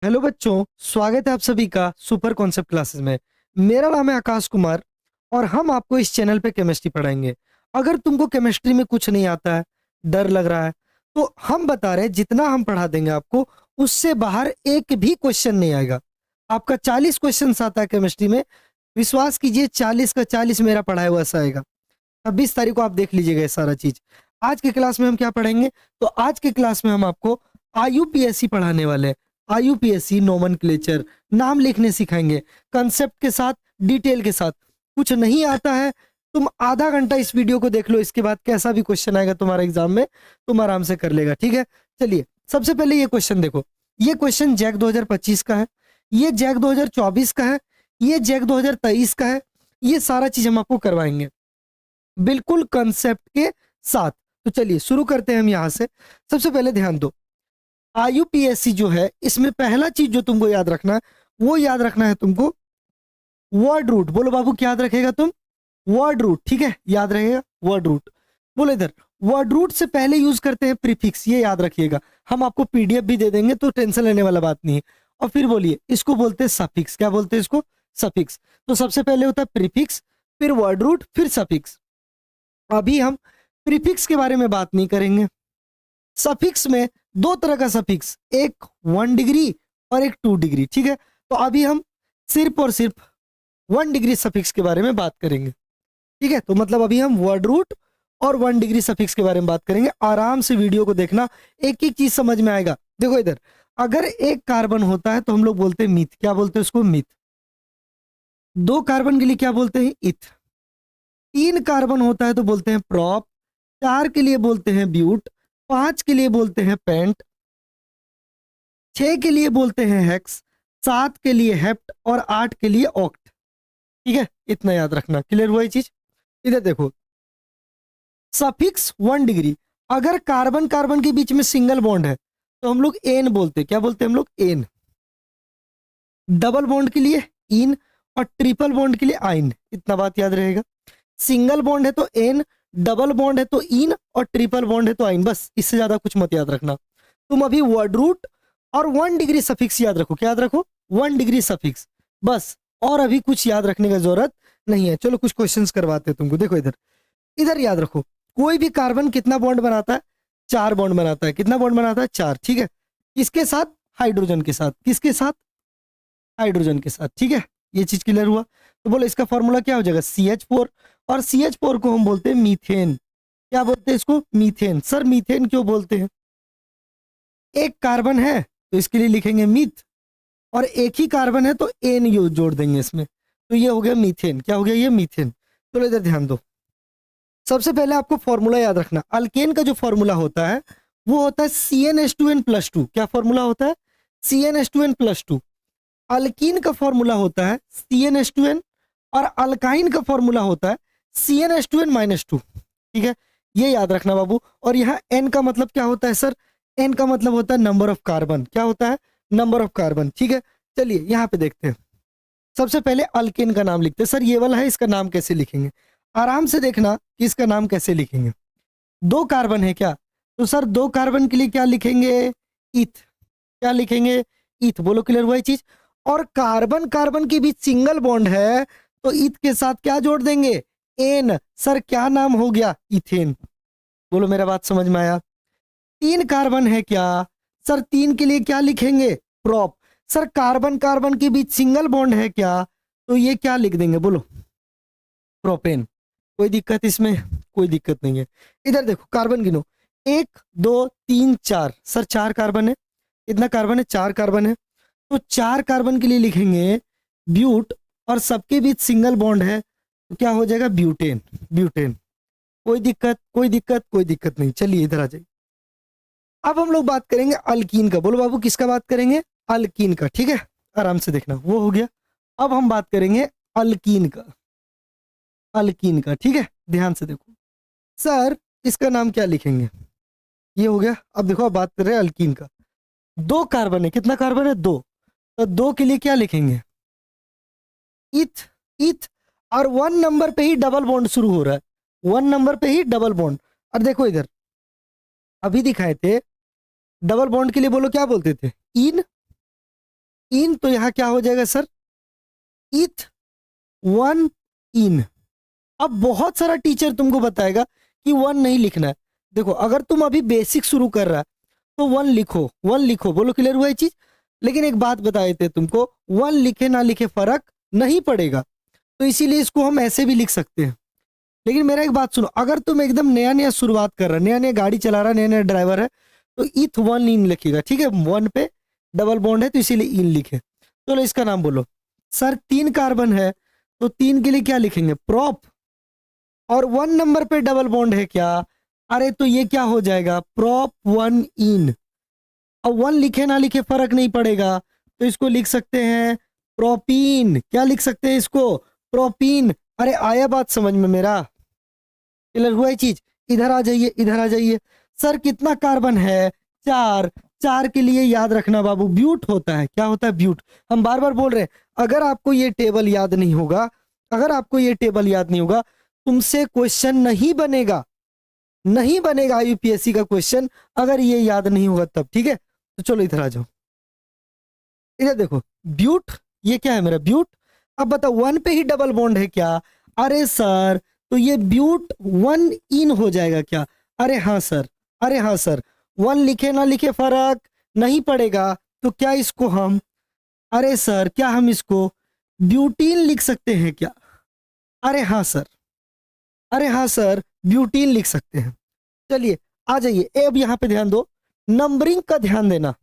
Hello बच्चों, स्वागत है आप सभी का सुपर कॉन्सेप्ट क्लासेस में। मेरा नाम है आकाश कुमार और हम आपको इस चैनल पे केमिस्ट्री पढ़ाएंगे। अगर तुमको केमिस्ट्री में कुछ नहीं आता है, डर लग रहा है, तो हम बता रहे हैं जितना हम पढ़ा देंगे आपको उससे बाहर एक भी क्वेश्चन नहीं आएगा। आपका 40 क्वेश्चन आता है केमिस्ट्री में, विश्वास कीजिए 40 का 40 मेरा पढ़ाया हुआ सा आएगा। 26 तारीख को आप देख लीजिएगा ये सारा चीज। आज की क्लास में हम क्या पढ़ेंगे, तो आज की क्लास में हम आपको आईयूपीएससी पढ़ाने वाले हैं। आईयूपीएससी नोमेनक्लेचर, नाम लिखने सिखाएंगे कंसेप्ट के साथ, डिटेल के साथ। कुछ नहीं आता है, तुम आधा घंटा इस वीडियो को देख लो, इसके बाद कैसा भी क्वेश्चन आएगा तुम्हारे एग्जाम में तुम आराम से कर लेगा। ठीक है, चलिए सबसे पहले ये क्वेश्चन देखो। ये क्वेश्चन जैक 2025 का है, ये जैक 2024 का है, ये जैक 2023 का है। ये सारा चीज हम आपको करवाएंगे बिल्कुल कंसेप्ट के साथ। तो चलिए शुरू करते हैं हम यहां से। सबसे पहले ध्यान दो, आईयूपीएससी जो है इसमें पहला चीज जो तुमको याद रखना है, वो याद रखना है तुमको वर्ड रूट। बोलो बाबू क्या याद रखेगा तुम? Word root. ठीक है, याद रहेगा वर्ड रूट। बोलो इधर, वर्ड रूट से पहले यूज करते हैं प्रीफिक्स, ये याद रखिएगा। हम आपको पीडीएफ भी दे देंगे तो टेंशन लेने वाला बात नहीं है। और फिर बोलिए, इसको बोलते हैं सफिक्स। क्या बोलते हैं इसको? सफिक्स। तो सबसे पहले होता है प्रीफिक्स, फिर वर्ड रूट, फिर सफिक्स। अभी हम प्रीफिक्स के बारे में बात नहीं करेंगे। सफिक्स में दो तरह का सफिक्स, एक 1 डिग्री और एक 2 डिग्री। ठीक है, तो अभी हम सिर्फ और सिर्फ 1 डिग्री सफिक्स के बारे में बात करेंगे। ठीक है, तो मतलब अभी हम वर्ड रूट और 1 डिग्री सफिक्स के बारे में बात करेंगे। आराम से वीडियो को देखना, एक एक चीज समझ में आएगा। देखो इधर, अगर एक कार्बन होता है तो हम लोग बोलते हैं मिथ। क्या बोलते हैं उसको? मिथ। 2 कार्बन के लिए क्या बोलते हैं? इथ। 3 कार्बन होता है तो बोलते हैं प्रॉप। 4 के लिए बोलते हैं ब्यूट। 5 के लिए बोलते हैं पेंट। 6 के लिए बोलते हैं हेक्स। 7 के लिए हेप्ट और 8 के लिए ऑक्ट। ठीक है, इतना याद रखना। क्लियर हुआ ये चीज? इधर देखो, सफिक्स 1 डिग्री, अगर कार्बन कार्बन के बीच में सिंगल बॉन्ड है तो हम लोग एन बोलते हैं। क्या बोलते हैं हम लोग? एन। डबल बॉन्ड के लिए इन और ट्रिपल बॉन्ड के लिए आइन। इतना बात याद रहेगा। सिंगल बॉन्ड है तो एन, डबल बॉन्ड है तो इन और ट्रिपल बॉन्ड है तो आइन। बस इससे ज्यादा कुछ मत याद रखना। तुम अभी वर्ड रूट और 1 डिग्री सफिक्स याद रखो। क्या याद रखो? 1 डिग्री सफिक्स, बस। और अभी कुछ याद रखने की जरूरत नहीं है। चलो कुछ क्वेश्चंस करवाते हैं तुमको। देखो इधर, इधर याद रखो, कोई भी कार्बन कितना बॉन्ड बनाता है? 4 बॉन्ड बनाता है। कितना बॉन्ड बनाता है? 4। ठीक है, किसके साथ? हाइड्रोजन के साथ। किसके साथ? हाइड्रोजन के साथ। ठीक है, ये चीज क्लियर हुआ? तो बोलो इसका फॉर्मूला क्या हो जाएगा? CH4। और CH4 को हम बोलते हैं मीथेन। क्या बोलते हैं इसको? मीथेन। सर मीथेन क्यों बोलते हैं? एक कार्बन है तो इसके लिए लिखेंगे मीथ, और एक ही कार्बन है तो एन यू जोड़ देंगे इसमें, तो ये हो गया मीथेन। क्या हो गया? ये मीथेन। चलो इधर ध्यान दो, सबसे पहले आपको फॉर्मूला याद रखना। अल्केन का जो फॉर्मूला होता है वो होता है CnH2n+2। क्या फॉर्मूला होता है? CnH2n+2। अल्कीन का फॉर्मूला होता है CnH2n, और अल्काइन का फॉर्मूला होता है CnH2n-2। ठीक है, ये याद रखना बाबू। और यहाँ n का मतलब क्या होता है सर? n का मतलब होता है नंबर ऑफ कार्बन। क्या होता है? Number of carbon. ठीक है, चलिए यहाँ पे देखते हैं। सबसे पहले अल्केन का नाम लिखते हैं। सर ये वाला है, इसका नाम कैसे लिखेंगे? आराम से देखना कि इसका नाम कैसे लिखेंगे। 2 कार्बन है क्या? तो सर 2 कार्बन के लिए क्या लिखेंगे? इथ। क्या लिखेंगे? इथ। बोलो क्लियर हुआ ये चीज? और कार्बन कार्बन के बीच सिंगल बॉन्ड है तो इथ के साथ क्या जोड़ देंगे? एन। सर क्या नाम हो गया? इथेन। बोलो मेरा बात समझ में आया? 3 कार्बन है क्या? सर 3 के लिए क्या लिखेंगे? प्रॉप। सर कार्बन कार्बन के बीच सिंगल बॉन्ड है क्या? तो ये क्या लिख देंगे? बोलो, प्रोपेन। कोई दिक्कत इसमें? कोई दिक्कत नहीं है। इधर देखो, कार्बन गिनो, 1 2 3 4। सर 4 कार्बन है। कितना कार्बन है? 4 कार्बन है। तो 4 कार्बन के लिए लिखेंगे ब्यूट, और सबके बीच सिंगल बॉन्ड है तो क्या हो जाएगा? ब्यूटेन। ब्यूटेन। कोई दिक्कत? कोई दिक्कत? कोई दिक्कत नहीं। चलिए इधर आ जाइए। अब हम लोग बात करेंगे अल्कीन का। बोलो बाबू किसका बात करेंगे? अल्कीन का। ठीक है, आराम से देखना, वो हो गया। अब हम बात करेंगे अल्कीन का। अल्कीन का, ठीक है, ध्यान से देखो। सर इसका नाम क्या लिखेंगे? ये हो गया। अब देखो, अब बात कर रहे हैं अल्कीन का। 2 कार्बन है। कितना कार्बन है? 2। तो 2 के लिए क्या लिखेंगे? इथ। इथ। और 1 नंबर पे ही डबल बॉन्ड शुरू हो रहा है। 1 नंबर पे ही डबल बॉन्ड। और देखो इधर, अभी दिखाए थे डबल बॉन्ड के लिए, बोलो क्या बोलते थे? इन। इन, तो यहाँ क्या हो जाएगा सर, इथ वन इन। अब बहुत सारा टीचर तुमको बताएगा कि वन नहीं लिखना है। देखो अगर तुम अभी बेसिक शुरू कर रहा है तो वन लिखो, वन लिखो, बोलो क्लियर हुआ ये चीज। लेकिन एक बात बता देते तुमको, वन लिखे ना लिखे फर्क नहीं पड़ेगा, तो इसीलिए इसको हम ऐसे भी लिख सकते हैं। लेकिन मेरा एक बात सुनो, अगर तुम एकदम नया नया शुरुआत कर रहा है, नया नया गाड़ी चला रहा है, नया नया ड्राइवर है, तो इथ वन इन लिखेगा, ठीक है। वन पे डबल बॉन्ड है तो इसीलिए इन लिखे। चलो इसका नाम बोलो। सर 3 कार्बन है तो 3 के लिए क्या लिखेंगे, प्रोप। और 1 नंबर पे डबल बॉन्ड है क्या, अरे तो ये क्या हो जाएगा, प्रोप 1 इन। अब 1 लिखे ना लिखे फर्क नहीं पड़ेगा, तो इसको लिख सकते हैं प्रोपीन। क्या लिख सकते हैं इसको, प्रोपीन। अरे आया बात समझ में मेरा, क्लियर हुआ ये चीज। इधर आ जाइए, इधर आ जाइए। सर कितना कार्बन है, 4। 4 के लिए याद रखना बाबू, ब्यूट होता है। क्या होता है, ब्यूट। हम बार बार बोल रहे हैं, अगर आपको ये टेबल याद नहीं होगा, अगर आपको ये टेबल याद नहीं होगा, तुमसे क्वेश्चन नहीं बनेगा, नहीं बनेगा यूपीएससी का क्वेश्चन अगर ये याद नहीं होगा तब, ठीक है। तो चलो इधर आ जाओ, इधर देखो, ब्यूट, ये क्या है मेरा, ब्यूट। अब बताओ 1 पे ही डबल बॉन्ड है क्या, अरे सर तो ये ब्यूट 1 इन हो जाएगा क्या, अरे हाँ सर, अरे हाँ सर। 1 लिखे ना लिखे फर्क नहीं पड़ेगा, तो क्या इसको हम, अरे सर क्या हम इसको ब्यूटीन लिख सकते हैं क्या, अरे हाँ सर, अरे हाँ सर ब्यूटीन लिख सकते हैं। चलिए आ जाइए, अब यहां पे ध्यान दो, नंबरिंग का ध्यान देना।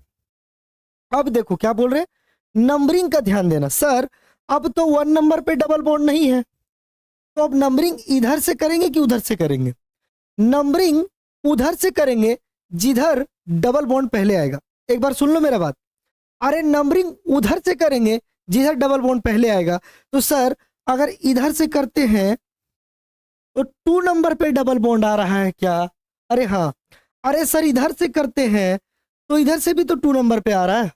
अब देखो क्या बोल रहे हैं, नंबरिंग का ध्यान देना। सर अब तो 1 नंबर पे डबल बॉन्ड नहीं है, तो अब नंबरिंग इधर से करेंगे कि उधर से करेंगे, नंबरिंग उधर से करेंगे जिधर डबल बॉन्ड पहले आएगा। एक बार सुन लो मेरा बात, अरे नंबरिंग उधर से करेंगे जिधर डबल बॉन्ड पहले आएगा। तो सर अगर इधर से करते हैं तो 2 नंबर पे डबल बॉन्ड आ रहा है क्या, अरे हाँ। अरे सर इधर से करते हैं तो इधर से भी तो 2 नंबर पे आ रहा है,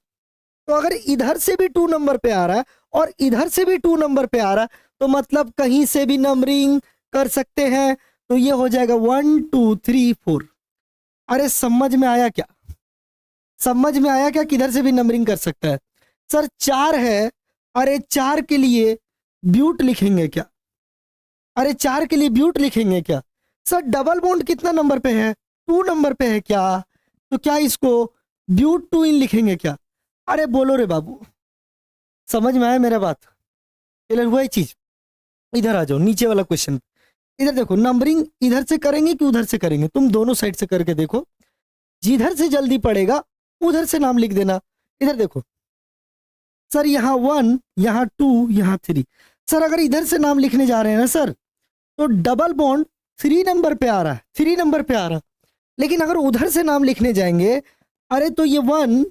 तो अगर इधर से भी 2 नंबर पे आ रहा है और इधर से भी 2 नंबर पे आ रहा है, तो मतलब कहीं से भी नंबरिंग कर सकते हैं। तो ये हो जाएगा 1 2 3 4। अरे समझ में आया क्या, समझ में आया क्या, किधर से भी नंबरिंग कर सकता है। सर 4 है, अरे 4 के लिए ब्यूट लिखेंगे क्या, अरे 4 के लिए ब्यूट लिखेंगे क्या। सर डबल बॉन्ड कितना नंबर पे है, 2 नंबर पे है क्या, तो क्या इसको ब्यूट 2 इन लिखेंगे क्या। अरे बोलो रे बाबू, समझ में आया मेरा बात, क्लियर हुआ ये चीज। इधर आ जाओ नीचे वाला क्वेश्चन, इधर देखो, नंबरिंग इधर से करेंगे कि उधर से करेंगे, तुम दोनों साइड से करके देखो, जिधर से जल्दी पड़ेगा उधर से नाम लिख देना। इधर देखो सर, यहाँ 1, यहाँ 2, यहाँ 3। सर अगर इधर से नाम लिखने जा रहे हैं ना सर, तो डबल बॉन्ड 3 नंबर पे आ रहा है, 3 नंबर पे आ रहा है। लेकिन अगर उधर से नाम लिखने जाएंगे, अरे तो ये 1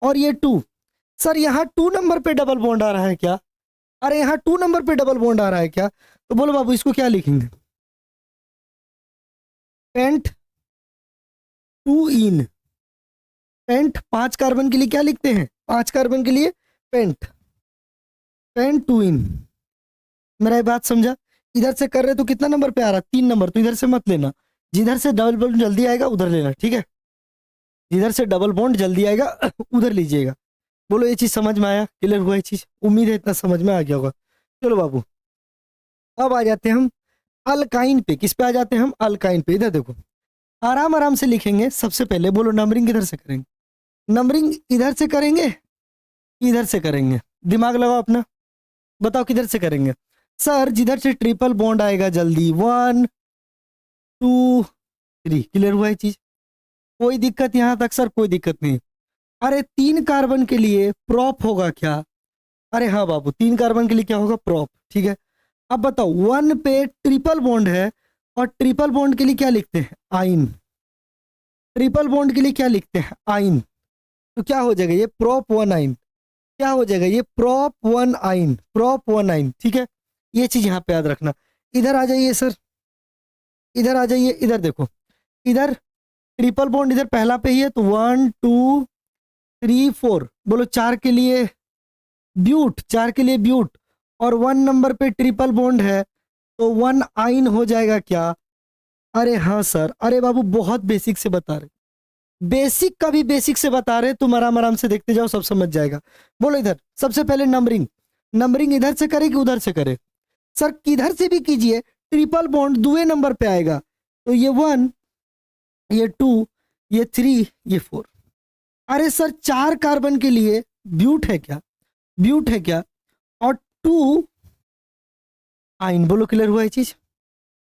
और ये 2। सर यहाँ 2 नंबर पे डबल बॉन्ड आ रहा है क्या, अरे यहाँ 2 नंबर पे डबल बॉन्ड आ रहा है क्या, तो बोलो बाबू इसको क्या लिखेंगे, पेंट 2 इन। पेंट 5 कार्बन के लिए क्या लिखते हैं, 5 कार्बन के लिए पेंट, पेंट 2 इन। मेरा ये बात समझा। इधर से कर रहे तो कितना नंबर पे आ रहा है, 3 नंबर, तो इधर से मत लेना, जिधर से डबल बॉन्ड जल्दी आएगा उधर लेना, ठीक है। जिधर से डबल बॉन्ड जल्दी आएगा उधर लीजिएगा। बोलो ये चीज समझ में आया, क्लियर हुआ ये चीज, उम्मीद है इतना समझ में आ गया होगा। चलो बाबू अब आ जाते हैं हम अल्काइन पे। किस पे आ जाते हैं हम, अल्काइन पे। इधर देखो, आराम आराम से लिखेंगे। सबसे पहले बोलो नंबरिंग किधर से करेंगे, नंबरिंग इधर से करेंगे इधर से करेंगे, दिमाग लगाओ अपना, बताओ किधर से करेंगे। सर जिधर से ट्रिपल बॉन्ड आएगा जल्दी, 1 2 3। क्लियर हुआ ये चीज, कोई दिक्कत यहां तक सर, कोई दिक्कत नहीं। अरे 3 कार्बन के लिए प्रॉप होगा क्या, अरे हाँ बाबू 3 कार्बन के लिए क्या होगा, प्रॉप, ठीक है। अब बताओ 1 पे ट्रिपल बॉन्ड है और ट्रिपल बॉन्ड के लिए क्या लिखते हैं, आइन। ट्रिपल बॉन्ड के लिए क्या लिखते हैं, आइन। तो क्या हो जाएगा ये प्रॉप 1 आइन, क्या हो जाएगा ये प्रॉप 1 आइन, प्रॉप 1 आइन, ठीक है। ये चीज यहाँ पे याद रखना। इधर आ जाइए सर, इधर आ जाइए। इधर देखो, इधर ट्रिपल बॉन्ड इधर पहला पे ही है, तो 1 2 3 4। बोलो 4 के लिए ब्यूट, 4 के लिए ब्यूट, और 1 नंबर पे ट्रिपल बॉन्ड है तो 1 आइन हो जाएगा क्या, अरे हाँ सर, अरे बाबू बहुत बेसिक से बता रहे, बेसिक का भी बेसिक से बता रहे, तुम आराम आराम से देखते जाओ, सब समझ जाएगा। बोलो इधर सबसे पहले नंबरिंग, नंबरिंग इधर से करे कि उधर से करे? सर किधर से भी कीजिए, ट्रिपल बॉन्ड दुए नंबर पे आएगा, तो ये 1, ये 2, ये 3, ये 4। अरे सर 4 कार्बन के लिए ब्यूट है क्या? ब्यूट है क्या? और 2 आइन। बोलो क्लियर हुआ ये चीज?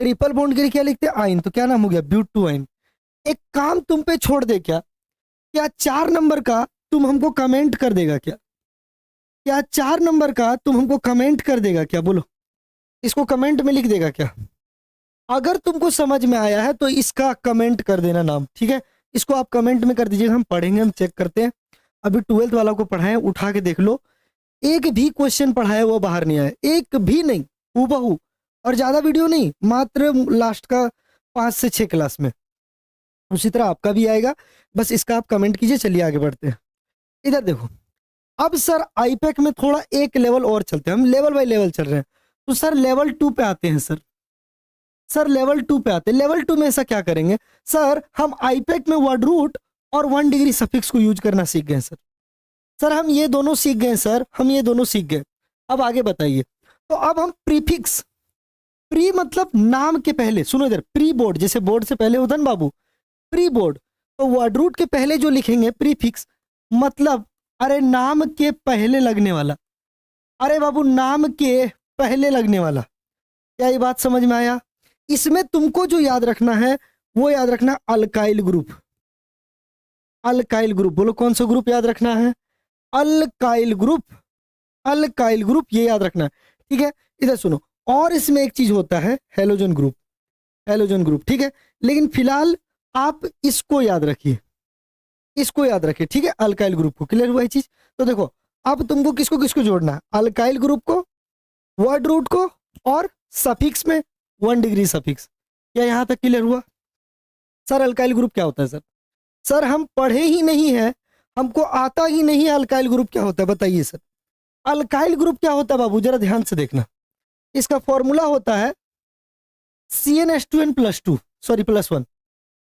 ट्रिपल बॉन्ड के लिए क्या लिखते हैं? आइन। तो क्या नाम हो गया? But two yne. एक काम तुम पे छोड़ दे, क्या क्या 4 नंबर का तुम हमको कमेंट कर देगा क्या? क्या 4 नंबर का तुम हमको कमेंट कर देगा क्या? बोलो, इसको कमेंट में लिख देगा क्या? अगर तुमको समझ में आया है तो इसका कमेंट कर देना नाम, ठीक है? इसको आप कमेंट में कर दीजिएगा, हम पढ़ेंगे, हम चेक करते हैं। अभी 12th वाला को पढ़ाएं, उठा के देख लो, एक भी क्वेश्चन पढ़ाया वो बाहर नहीं आया, एक भी नहीं, हूबहू। और ज्यादा वीडियो नहीं, मात्र लास्ट का 5 से 6 क्लास में। उसी तरह आपका भी आएगा, बस इसका आप कमेंट कीजिए। चलिए आगे बढ़ते हैं। इधर देखो, अब सर आईपैक में थोड़ा एक लेवल और चलते हैं, हम लेवल बाय लेवल चल रहे हैं। तो सर लेवल 2 पे आते हैं। सर लेवल 2 पे आते हैं। लेवल 2 में ऐसा क्या करेंगे सर? हम आईपैक में वर्ड रूट और 1 डिग्री सफिक्स को यूज करना सीख गए सर। सर हम ये दोनों सीख गए सर, हम ये दोनों सीख गए। अब आगे बताइए। तो अब हम प्रीफिक्स, प्री मतलब नाम के पहले, सुनो इधर, प्री बोर्ड, जैसे बोर्ड से पहले होता ना बाबू, प्री बोर्ड। तो वर्ड रूट के पहले जो लिखेंगे प्रीफिक्स, मतलब अरे नाम के पहले लगने वाला। अरे बाबू नाम के पहले लगने वाला। क्या ये बात समझ में आया? इसमें तुमको जो याद रखना है वो याद रखना अल्काइल ग्रुप। अल्काइल ग्रुप, बोलो कौन सा ग्रुप याद रखना है? Alkyl group. अल्काइल ग्रुप ये याद रखना है, ठीक है? इधर सुनो, और इसमें एक चीज होता है हेलोजन ग्रुप। हेलोजन ग्रुप, ठीक है? लेकिन फिलहाल आप इसको याद रखिए, इसको याद रखिए, ठीक है? अल्काइल ग्रुप को। क्लियर हुआ ये चीज? तो देखो, अब तुमको किसको किसको जोड़ना है? अल्काइल ग्रुप को, वर्ड रूट को, और सफिक्स में 1 डिग्री सफिक्स। क्या यहां तक क्लियर हुआ? सर अल्काइल ग्रुप क्या होता है? सर हम पढ़े ही नहीं है, हमको आता ही नहीं है अल्काइल ग्रुप क्या होता है, बताइए सर। अल्काइल ग्रुप क्या होता है बाबू? जरा ध्यान से देखना। इसका फॉर्मूला होता है CnH2n +2, सॉरी +1।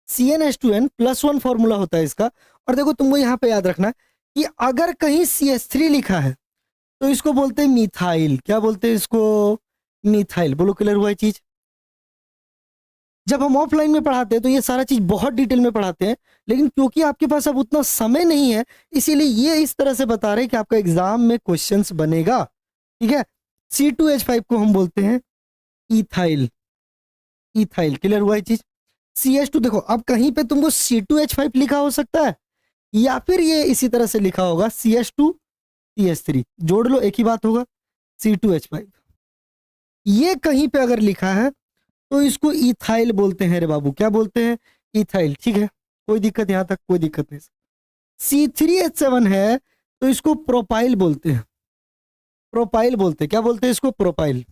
CnH2n +1 फॉर्मूला होता है इसका। और देखो तुमको यहाँ पे याद रखना कि अगर कहीं CH3 लिखा है तो इसको बोलते हैं मिथाइल। क्या बोलते हैं इसको? मिथाइल। बोलो क्लियर हुआ ये चीज? जब हम ऑफलाइन में पढ़ाते हैं तो ये सारा चीज बहुत डिटेल में पढ़ाते हैं, लेकिन क्योंकि आपके पास अब उतना समय नहीं है, इसीलिए ये इस तरह से बता रहे हैं कि आपका एग्जाम में क्वेश्चंस बनेगा, ठीक है? C2H5 को हम बोलते हैं इथाइल। इथाइल। क्लियर हुआ ये चीज? CH2, देखो अब कहीं पे तुमको C2H5 लिखा हो सकता है, या फिर ये इसी तरह से लिखा होगा CH2 CH3, जोड़ लो एक ही बात होगा, C2H5। ये कहीं पे अगर लिखा है तो इसको इथाइल बोलते हैं रे बाबू। क्या बोलते हैं? इथाइल, ठीक है? कोई दिक्कत यहां तक? कोई दिक्कत नहीं। C3H7 है तो इसको प्रोपाइल बोलते हैं। प्रोपाइल बोलते हैं। क्या बोलते हैं इसको? प्रोपाइल।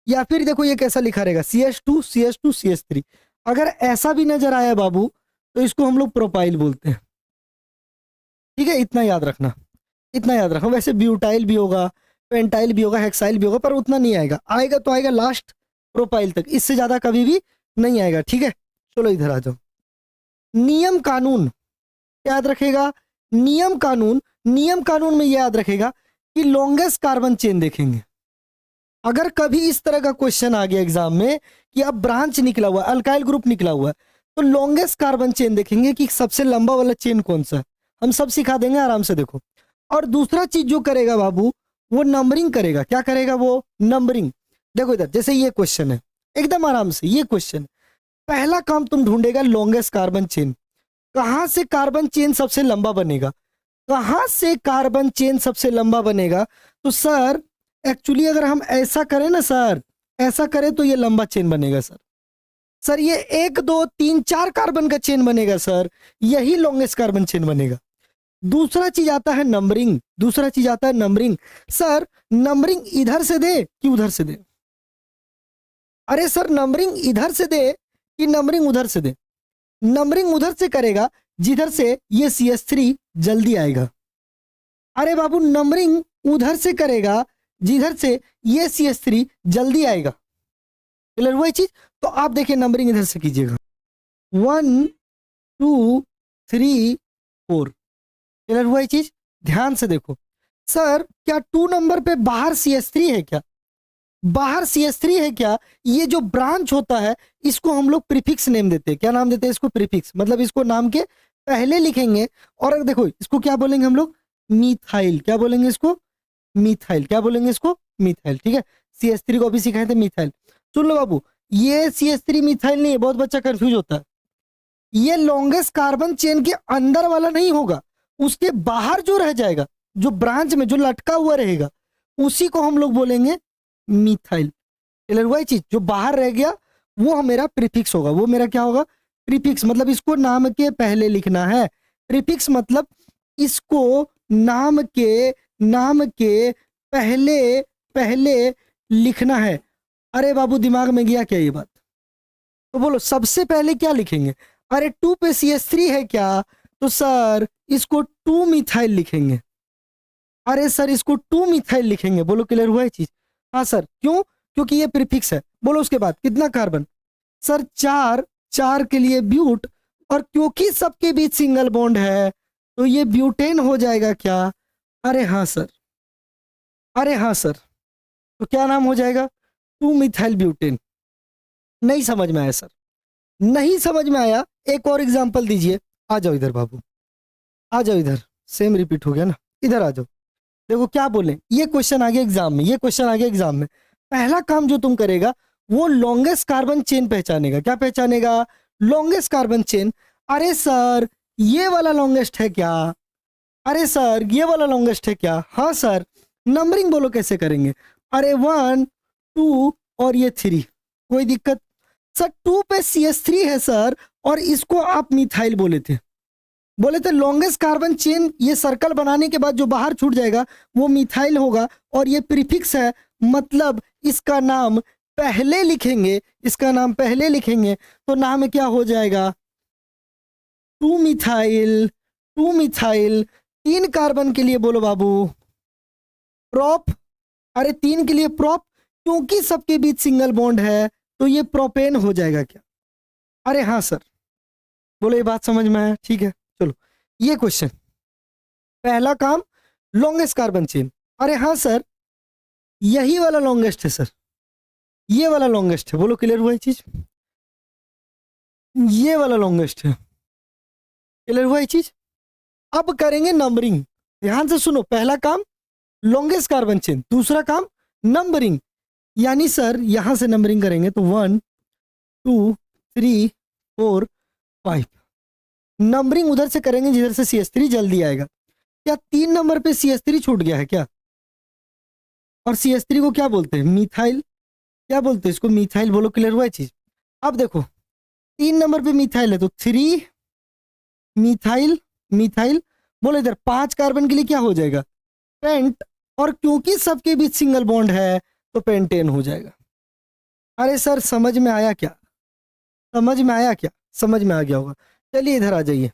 या फिर देखो ये कैसा लिखा रहेगा, CH2 CH2 CH3। अगर ऐसा भी नजर आया बाबू तो इसको हम लोग प्रोपाइल बोलते हैं, ठीक है? इतना याद रखना, इतना याद रखना। वैसे ब्यूटाइल भी होगा, पेंटाइल भी होगा, हेक्साइल भी होगा, पर उतना नहीं आएगा। आएगा तो आएगा लास्ट प्रोपाइल तक, इससे ज्यादा कभी भी नहीं आएगा, ठीक है? चलो इधर आ जाओ। नियम कानून याद रखेगा। नियम कानून, नियम कानून में याद रखेगा कि लॉन्गेस्ट कार्बन चेन देखेंगे। अगर कभी इस तरह का क्वेश्चन आ गया एग्जाम में कि अब ब्रांच निकला हुआ है, अल्काइल ग्रुप निकला हुआ है, तो लॉन्गेस्ट कार्बन चेन देखेंगे कि सबसे लंबा वाला चेन कौन सा है। हम सब सिखा देंगे आराम से, देखो। और दूसरा चीज जो करेगा बाबू, वो नंबरिंग करेगा। क्या करेगा वो? नंबरिंग। देखो इधर, जैसे ये क्वेश्चन है, एकदम आराम से ये क्वेश्चन, पहला काम तुम ढूंढेगा लॉन्गेस्ट कार्बन चेन। कहां से कार्बन चेन सबसे लंबा बनेगा? कहां से कार्बन चेन सबसे लंबा बनेगा? तो सर एक्चुअली अगर हम ऐसा करें ना सर, ऐसा करें तो ये लंबा चेन बनेगा सर। सर ये 1 2 3 4 कार्बन का चेन बनेगा सर, यही लॉन्गेस्ट कार्बन चेन बनेगा। दूसरा चीज आता है नंबरिंग। दूसरा चीज आता है नंबरिंग। सर नंबरिंग इधर से दे कि उधर से दे? अरे सर नंबरिंग इधर से दे कि नंबरिंग उधर से दे? नंबरिंग उधर से करेगा जिधर से ये CH3 जल्दी आएगा। अरे बाबू नंबरिंग उधर से करेगा जिधर से ये CH3 जल्दी आएगा। क्लियर हुआ ये चीज? तो आप देखिए नंबरिंग इधर से कीजिएगा, 1 2 3 4। क्लियर हुआ ये चीज? ध्यान से देखो सर, क्या 2 नंबर पे बाहर CH3 है क्या? बाहर CH3 है क्या? ये जो ब्रांच होता है इसको हम लोग प्रीफिक्स नेम देते हैं। क्या नाम देते हैं इसको? प्रीफिक्स। मतलब इसको नाम के पहले लिखेंगे और अगर देखो इसको क्या बोलेंगे हम लोग? मिथाइल। क्या बोलेंगे इसको? मिथाइल। क्या बोलेंगे इसको? मिथाइल। ठीक है, CH3 को भी सिखाए थे मिथाइल। सुन लो बाबू, ये CH3 मिथाइल नहीं है, बहुत बच्चा कंफ्यूज होता है। ये लॉन्गेस्ट कार्बन चेन के अंदर वाला नहीं होगा, उसके बाहर जो रह जाएगा, जो ब्रांच में जो लटका हुआ रहेगा, उसी को हम लोग बोलेंगे मिथाइल। क्लियर हुआ ये चीज? जो बाहर रह गया वो मेरा प्रीफिक्स होगा। वो मेरा क्या होगा? प्रीफिक्स। मतलब इसको नाम के पहले लिखना है। प्रीफिक्स मतलब इसको नाम के पहले पहले लिखना है। अरे बाबू दिमाग में गया क्या ये बात? तो बोलो सबसे पहले क्या लिखेंगे? अरे 2 पे CH3 है क्या? तो सर इसको 2 मिथाइल लिखेंगे। अरे सर इसको 2 मिथाइल लिखेंगे। बोलो क्लियर हुआ है चीज? हाँ सर। क्यों? क्योंकि ये प्रीफिक्स है। बोलो उसके बाद कितना कार्बन? सर 4। 4 के लिए ब्यूट, और क्योंकि सबके बीच सिंगल बॉन्ड है तो ये ब्यूटेन हो जाएगा क्या? अरे हाँ सर। अरे हाँ सर। तो क्या नाम हो जाएगा? 2 मिथाइल ब्यूटेन। नहीं समझ में आया सर? नहीं समझ में आया? एक और एग्जांपल दीजिए। आ जाओ इधर बाबू, आ जाओ इधर। सेम रिपीट हो गया ना, इधर आ जाओ। देखो क्या बोले, ये क्वेश्चन आ गया एग्जाम में, ये क्वेश्चन आ गया एग्जाम में। पहला काम जो तुम करेगा वो लॉन्गेस्ट कार्बन चेन पहचानेगा। क्या पहचानेगा? Longest carbon chain. अरे सर ये वाला लॉन्गेस्ट है क्या? अरे सर ये वाला लॉन्गेस्ट है क्या? हाँ सर। नंबरिंग बोलो कैसे करेंगे? अरे 1 2 और ये 3। कोई दिक्कत? सर 2 पे CH3 है सर, और इसको आप मिथाइल बोले थे लॉन्गेस्ट कार्बन चेन। ये सर्कल बनाने के बाद जो बाहर छूट जाएगा वो मिथाइल होगा, और ये प्रीफिक्स है, मतलब इसका नाम पहले लिखेंगे। इसका नाम पहले लिखेंगे तो नाम क्या हो जाएगा? 2 मिथाइल। 2 मिथाइल। 3 कार्बन के लिए बोलो बाबू प्रोप। अरे 3 के लिए प्रोप, क्योंकि सबके बीच सिंगल बॉन्ड है तो ये प्रोपेन हो जाएगा क्या? अरे हाँ सर। बोलो ये बात समझ में आया? ठीक है चलो, ये क्वेश्चन पहला काम लॉन्गेस्ट कार्बन चेन। अरे हाँ सर यही वाला लॉन्गेस्ट है सर, ये वाला लॉन्गेस्ट है। बोलो क्लियर हुआ ये चीज? ये वाला लॉन्गेस्ट है। क्लियर हुआ ये चीज? अब करेंगे नंबरिंग। ध्यान से सुनो, पहला काम लॉन्गेस्ट कार्बन चेन, दूसरा काम नंबरिंग। यानी सर यहां से नंबरिंग करेंगे तो 1 2 3 4 5। नंबरिंग उधर से करेंगे जिधर से CH3 जल्दी आएगा। क्या 3 नंबर पे CH3 छूट गया है क्या? और CH3 को क्या बोलते हैं? मिथाइल। क्या बोलते हैं इसको? मिथाइल। बोलो क्लियर हुआ है चीज? अब देखो 3 नंबर पे मिथाइल है तो 3 मिथाइल। मिथाइल। बोलो इधर 5 कार्बन के लिए क्या हो जाएगा? पेंट। और क्योंकि सबके बीच सिंगल बॉन्ड है तो पेंटेन हो जाएगा। अरे सर समझ में आया क्या? समझ में आया क्या? समझ में आ गया होगा। चलिए इधर आ जाइए।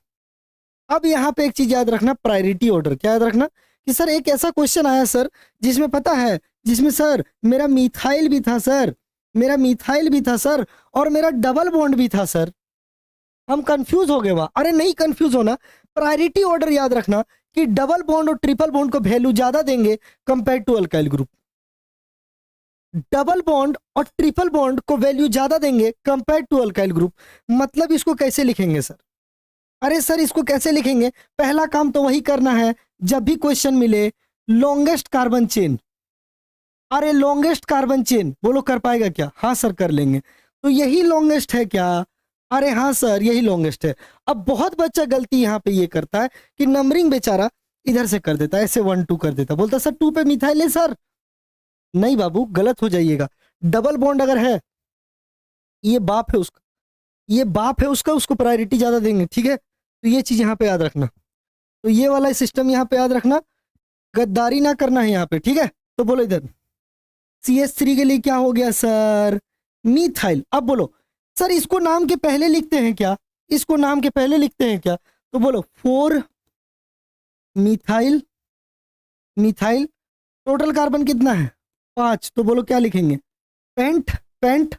अब यहाँ पे एक चीज याद रखना, प्रायोरिटी ऑर्डर। क्या याद रखना? कि सर एक ऐसा क्वेश्चन आया सर जिसमें पता है, जिसमें सर मेरा मिथाइल भी था सर, मेरा मिथाइल भी था सर, और मेरा डबल बॉन्ड भी था सर। हम कंफ्यूज हो गए वहां। अरे नहीं कंफ्यूज होना, प्रायोरिटी ऑर्डर याद रखना कि डबल बॉन्ड और ट्रिपल बॉन्ड को वैल्यू ज्यादा देंगे compare to alkyl group. Double bond और ट्रिपल बॉन्ड को वैल्यू ज्यादा देंगे कंपेयर टू अल्काइल ग्रुप। मतलब इसको कैसे लिखेंगे सर? अरे सर इसको कैसे लिखेंगे? पहला काम तो वही करना है जब भी क्वेश्चन मिले, लॉन्गेस्ट कार्बन चेन। अरे लॉन्गेस्ट कार्बन चेन बोलो, कर पाएगा क्या? हाँ सर कर लेंगे। तो यही लॉन्गेस्ट है क्या? अरे हाँ सर यही लॉन्गेस्ट है। अब बहुत बच्चा गलती यहाँ पे ये करता है कि नंबरिंग बेचारा इधर से कर देता है, ऐसे 1 2 कर देता, बोलता सर 2 पे मिथाइल है सर। नहीं बाबू गलत हो जाइएगा। डबल बॉन्ड अगर है, ये बाप है उसका, ये बाप है उसका, उसको प्रायोरिटी ज्यादा देंगे। ठीक है, तो ये चीज यहाँ पे याद रखना। तो ये वाला सिस्टम यहाँ पे याद रखना, गद्दारी ना करना है यहाँ पे। ठीक है, तो बोलो इधर CH3 के लिए क्या हो गया सर? मिथाइल। अब बोलो सर इसको नाम के पहले लिखते हैं क्या? इसको नाम के पहले लिखते हैं क्या? तो बोलो 4 मिथाइल। मिथाइल। टोटल कार्बन कितना है? 5। तो बोलो क्या लिखेंगे? पेंट। पेंट।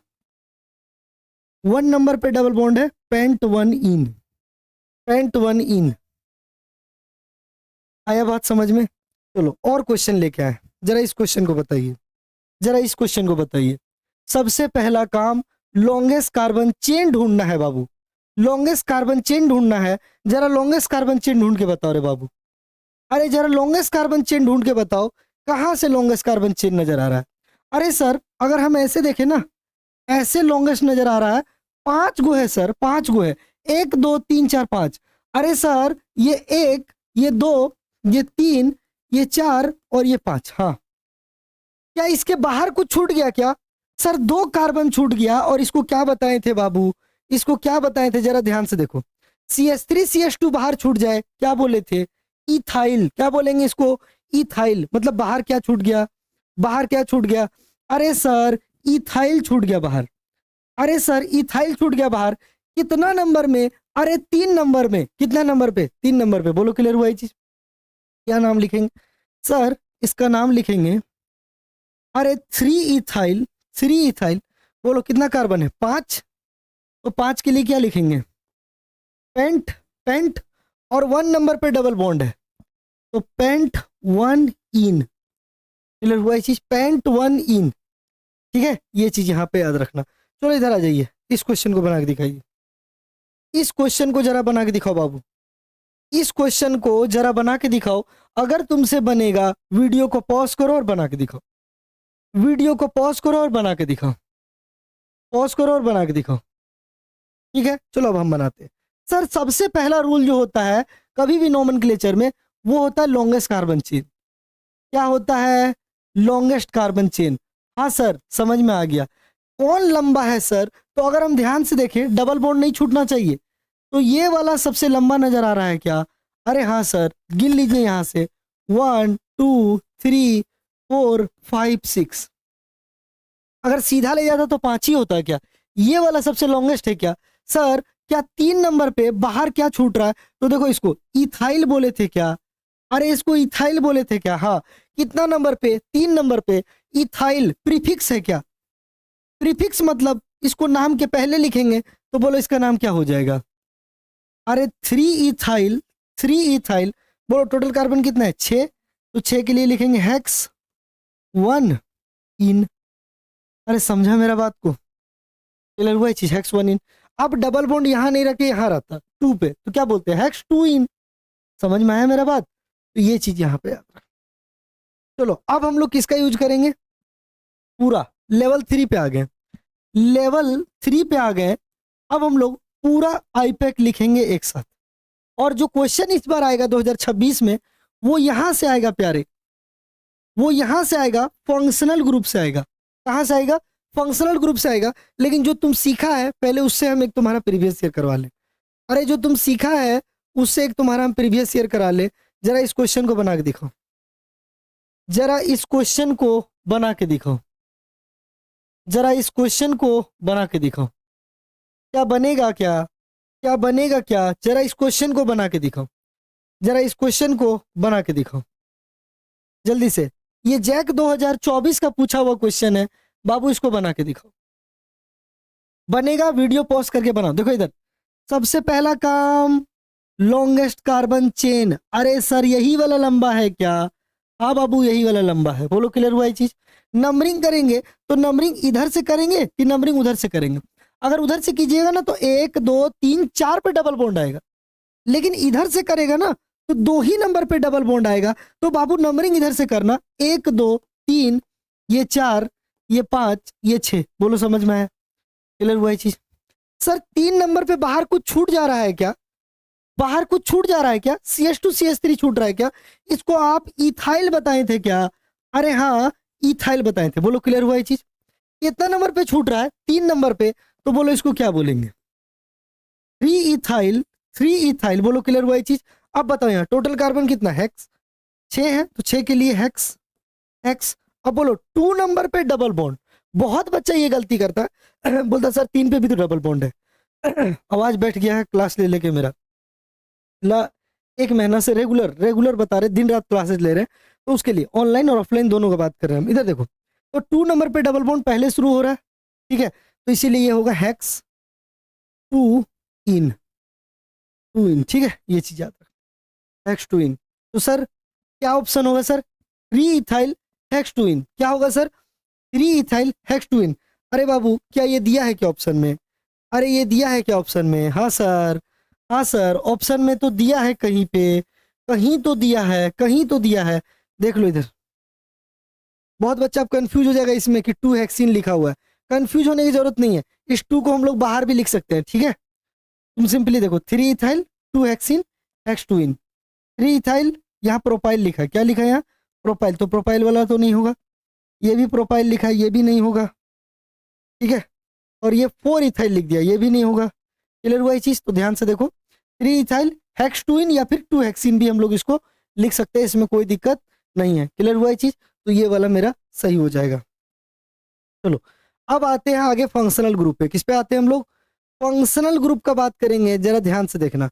1 नंबर पे डबल बॉन्ड है, pent 1 ene. Pent one ene. आया बात समझ में? चलो और क्वेश्चन लेके आए, जरा इस क्वेश्चन को बताइए, जरा इस क्वेश्चन को बताइए। सबसे पहला काम लॉन्गेस्ट कार्बन चेन ढूंढना है बाबू, लॉन्गेस्ट कार्बन चेन ढूंढना है। जरा लॉन्गेस्ट कार्बन चेन ढूंढ के बताओ रे बाबू, अरे जरा लॉन्गेस्ट कार्बन चेन ढूंढ के बताओ, कहां से लॉन्गेस्ट कार्बन चेन नजर आ रहा है? अरे सर अगर हम ऐसे देखें ना, ऐसे लॉन्गेस्ट नजर आ रहा है, 5 गो है सर, 5 गो है, 1 2 3 4 5। अरे सर ये 1, ये 2, ये 3, ये 4 और ये 5। हाँ, क्या इसके बाहर कुछ छूट गया क्या? सर 2 कार्बन छूट गया, और इसको क्या बताए थे बाबू, इसको क्या बताए थे, जरा ध्यान से देखो। CH3 CH2 बाहर छूट जाए, क्या बोले थे? इथाइल। क्या बोलेंगे इसको? इथाइल। मतलब बाहर क्या छूट गया, बाहर क्या छूट गया? अरे सर इथाइल छूट गया बाहर, अरे सर इथाइल छूट गया बाहर। कितना नंबर में? अरे 3 नंबर में। कितना नंबर पे? 3 नंबर पे। बोलो क्लियर हुआ ये चीज? क्या नाम लिखेंगे सर? इसका नाम लिखेंगे, अरे 3 इथाइल, 3 इथाइल। बोलो कितना कार्बन है? 5। तो 5 के लिए क्या लिखेंगे? पेंट, पेंट, और 1 नंबर पे डबल बॉन्ड है, तो पेंट 1 इन। क्लियर हुआ ये चीज? पेंट 1 इन। ठीक है, ये चीज यहाँ पे याद रखना। चलो इधर आ जाइए, इस क्वेश्चन को बना के दिखाइए, इस क्वेश्चन को जरा बना के दिखाओ बाबू, इस क्वेश्चन को जरा बना के दिखाओ। अगर तुमसे बनेगा, वीडियो को पॉज करो और बना के दिखाओ, वीडियो को पॉज करो और बना के दिखाओ, पॉज करो और बना के दिखाओ। ठीक है, चलो अब हम बनाते हैं। सर सबसे पहला रूल जो होता है कभी भी नोमेनक्लेचर में, वो होता है लॉन्गेस्ट कार्बन चेन। क्या होता है? Longest carbon chain. हाँ सर समझ में आ गया। कौन लंबा है सर? तो अगर हम ध्यान से देखें, डबल बॉन्ड नहीं छूटना चाहिए, तो ये वाला सबसे लंबा नजर आ रहा है क्या? अरे हाँ सर, गिन लीजिए यहां से, 1 2 3 4 5 6। अगर सीधा ले जाता तो 5 ही होता है क्या? ये वाला सबसे लॉन्गेस्ट है क्या? सर क्या 3 नंबर पे बाहर क्या छूट रहा है? तो देखो इसको इथाइल बोले थे क्या? अरे इसको इथाइल बोले थे क्या? हाँ। कितना नंबर पे? 3 नंबर पे। इथाइल प्रीफिक्स है क्या? प्रीफिक्स मतलब इसको नाम के पहले लिखेंगे, तो बोलो इसका नाम क्या हो जाएगा? अरे 3 इथाइल, 3 इथाइल। बोलो टोटल कार्बन कितना है? 6। तो 6 के लिए लिखेंगे हेक्स 1 इन। अरे समझा मेरा बात को? क्लियर हुआ चीज? हेक्स 1 इन। अब डबल बॉन्ड यहां नहीं रखे, यहां रहता 2 पे, तो क्या बोलते हैं? हेक्स 2 इन। समझ में आया मेरा बात? तो ये चीज यहां पे याद रख। चलो अब हम लोग किसका यूज करेंगे? पूरा लेवल 3 पे आ गए, लेवल 3 पे आ गए। अब हम लोग पूरा आईपैक लिखेंगे एक साथ, और जो क्वेश्चन इस बार आएगा 2026 में, वो यहां से आएगा प्यारे, वो यहां से आएगा, फंक्शनल ग्रुप से आएगा। कहां से आएगा? फंक्शनल ग्रुप से आएगा। लेकिन जो तुम सीखा है पहले, उससे हम एक तुम्हारा प्रीवियस ईयर करवा लें। अरे जो तुम सीखा है उससे एक तुम्हारा हम प्रीवियस ईयर करा ले। जरा इस क्वेश्चन को बना के दिखाओ, जरा इस क्वेश्चन को बना के दिखाओ, जरा इस क्वेश्चन को बना के दिखाओ। क्या बनेगा? क्या क्या बनेगा? क्या? जरा इस क्वेश्चन को बना के दिखाओ, जरा इस क्वेश्चन को बना के दिखाओ जल्दी से। ये जैक 2024 का पूछा हुआ क्वेश्चन है बाबू, इसको बना के दिखाओ। बनेगा? वीडियो पॉज करके बनाओ। देखो इधर, सबसे पहला काम लॉन्गेस्ट कार्बन चेन। अरे सर यही वाला लंबा है क्या? हाँ बाबू यही वाला लंबा है। बोलो क्लियर हुआ ये चीज? नंबरिंग करेंगे तो नंबरिंग इधर से करेंगे कि नंबरिंग उधर से करेंगे? अगर उधर से कीजिएगा ना तो 1 2 3 4 पे डबल बॉन्ड आएगा, लेकिन इधर से करेगा ना तो 2 ही नंबर पे डबल बॉन्ड आएगा। तो बाबू नंबरिंग इधर से करना, 1 2 3, ये 4, ये 5, ये 6। बोलो समझ में आया? क्लियर हुआ ये चीज? सर 3 नंबर पे बाहर कुछ छूट जा रहा है क्या? बाहर कुछ छूट जा रहा है क्या? CH2 CH3 छूट रहा है क्या? इसको आप इथाइल बताए थे क्या? अरे हाँ इथाइल बताए थे। बोलो क्लियर हुआ ये चीज? कितना नंबर पे छूट रहा है? 3 नंबर पे। तो बोलो इसको क्या बोलेंगे? 3 इथाइल, 3 इथाइल। बोलो क्लियर हुआ ये चीज? अब बताओ यहाँ टोटल कार्बन कितना? हेक्स 6 है, तो 6 के लिए हेक्स, हेक्स। अब बोलो 2 नंबर पे डबल बॉन्ड। बहुत बच्चा ये गलती करता है बोलता सर 3 पे भी तो डबल बॉन्ड है आवाज बैठ गया है क्लास ले लेके मेरा ला, 1 महीना से रेगुलर रेगुलर बता रहे, दिन रात क्लासेस ले रहे हैं, तो उसके लिए ऑनलाइन और ऑफलाइन दोनों का बात कर रहे हैं हम। इधर देखो, तो 2 नंबर पे डबल बॉन्ड पहले शुरू हो रहा है, ठीक है, तो इसीलिए ये होगा हेक्स 2 इन। टू इन, ठीक है, ये चीज याद रखना, हेक्स टू इन। तो सर क्या ऑप्शन होगा सर? 3 इथाइल हेक्स टू इन। क्या होगा सर? 3 इथाइल हेक्स टू इन। अरे बाबू क्या ये दिया है क्या ऑप्शन में? अरे ये दिया है क्या ऑप्शन में? हाँ सर, हाँ सर, ऑप्शन में तो दिया है, कहीं पे कहीं तो दिया है, कहीं तो दिया है, देख लो इधर। बहुत बच्चा आप कंफ्यूज हो जाएगा इसमें कि 2 हेक्सिन लिखा हुआ है। कंफ्यूज होने की जरूरत नहीं है, इस 2 को हम लोग बाहर भी लिख सकते हैं, ठीक है। तुम सिंपली देखो 3 ethyl 2 hexene hex two ene. 3 ethyl, यहाँ प्रोपाइल लिखा है, क्या लिखा है यहाँ? प्रोपाइल, तो प्रोपाइल वाला तो नहीं होगा, ये भी प्रोपाइल लिखा है, ये भी नहीं होगा, ठीक है। और ये 4 इथाइल लिख दिया, ये भी नहीं होगा। क्लियर हुआ ये चीज? तो ध्यान से देखो, 3 इथाइल हेक्स टू इन या फिर 2 हेक्सिन भी हम लोग इसको लिख सकते हैं, इसमें कोई दिक्कत नहीं है। क्लियर हुआ ये चीज? तो ये वाला मेरा सही हो जाएगा। चलो अब आते हैं आगे फंक्शनल ग्रुप पे। किस पे आते हैं हम लोग? फंक्शनल ग्रुप का बात करेंगे, जरा ध्यान से देखना।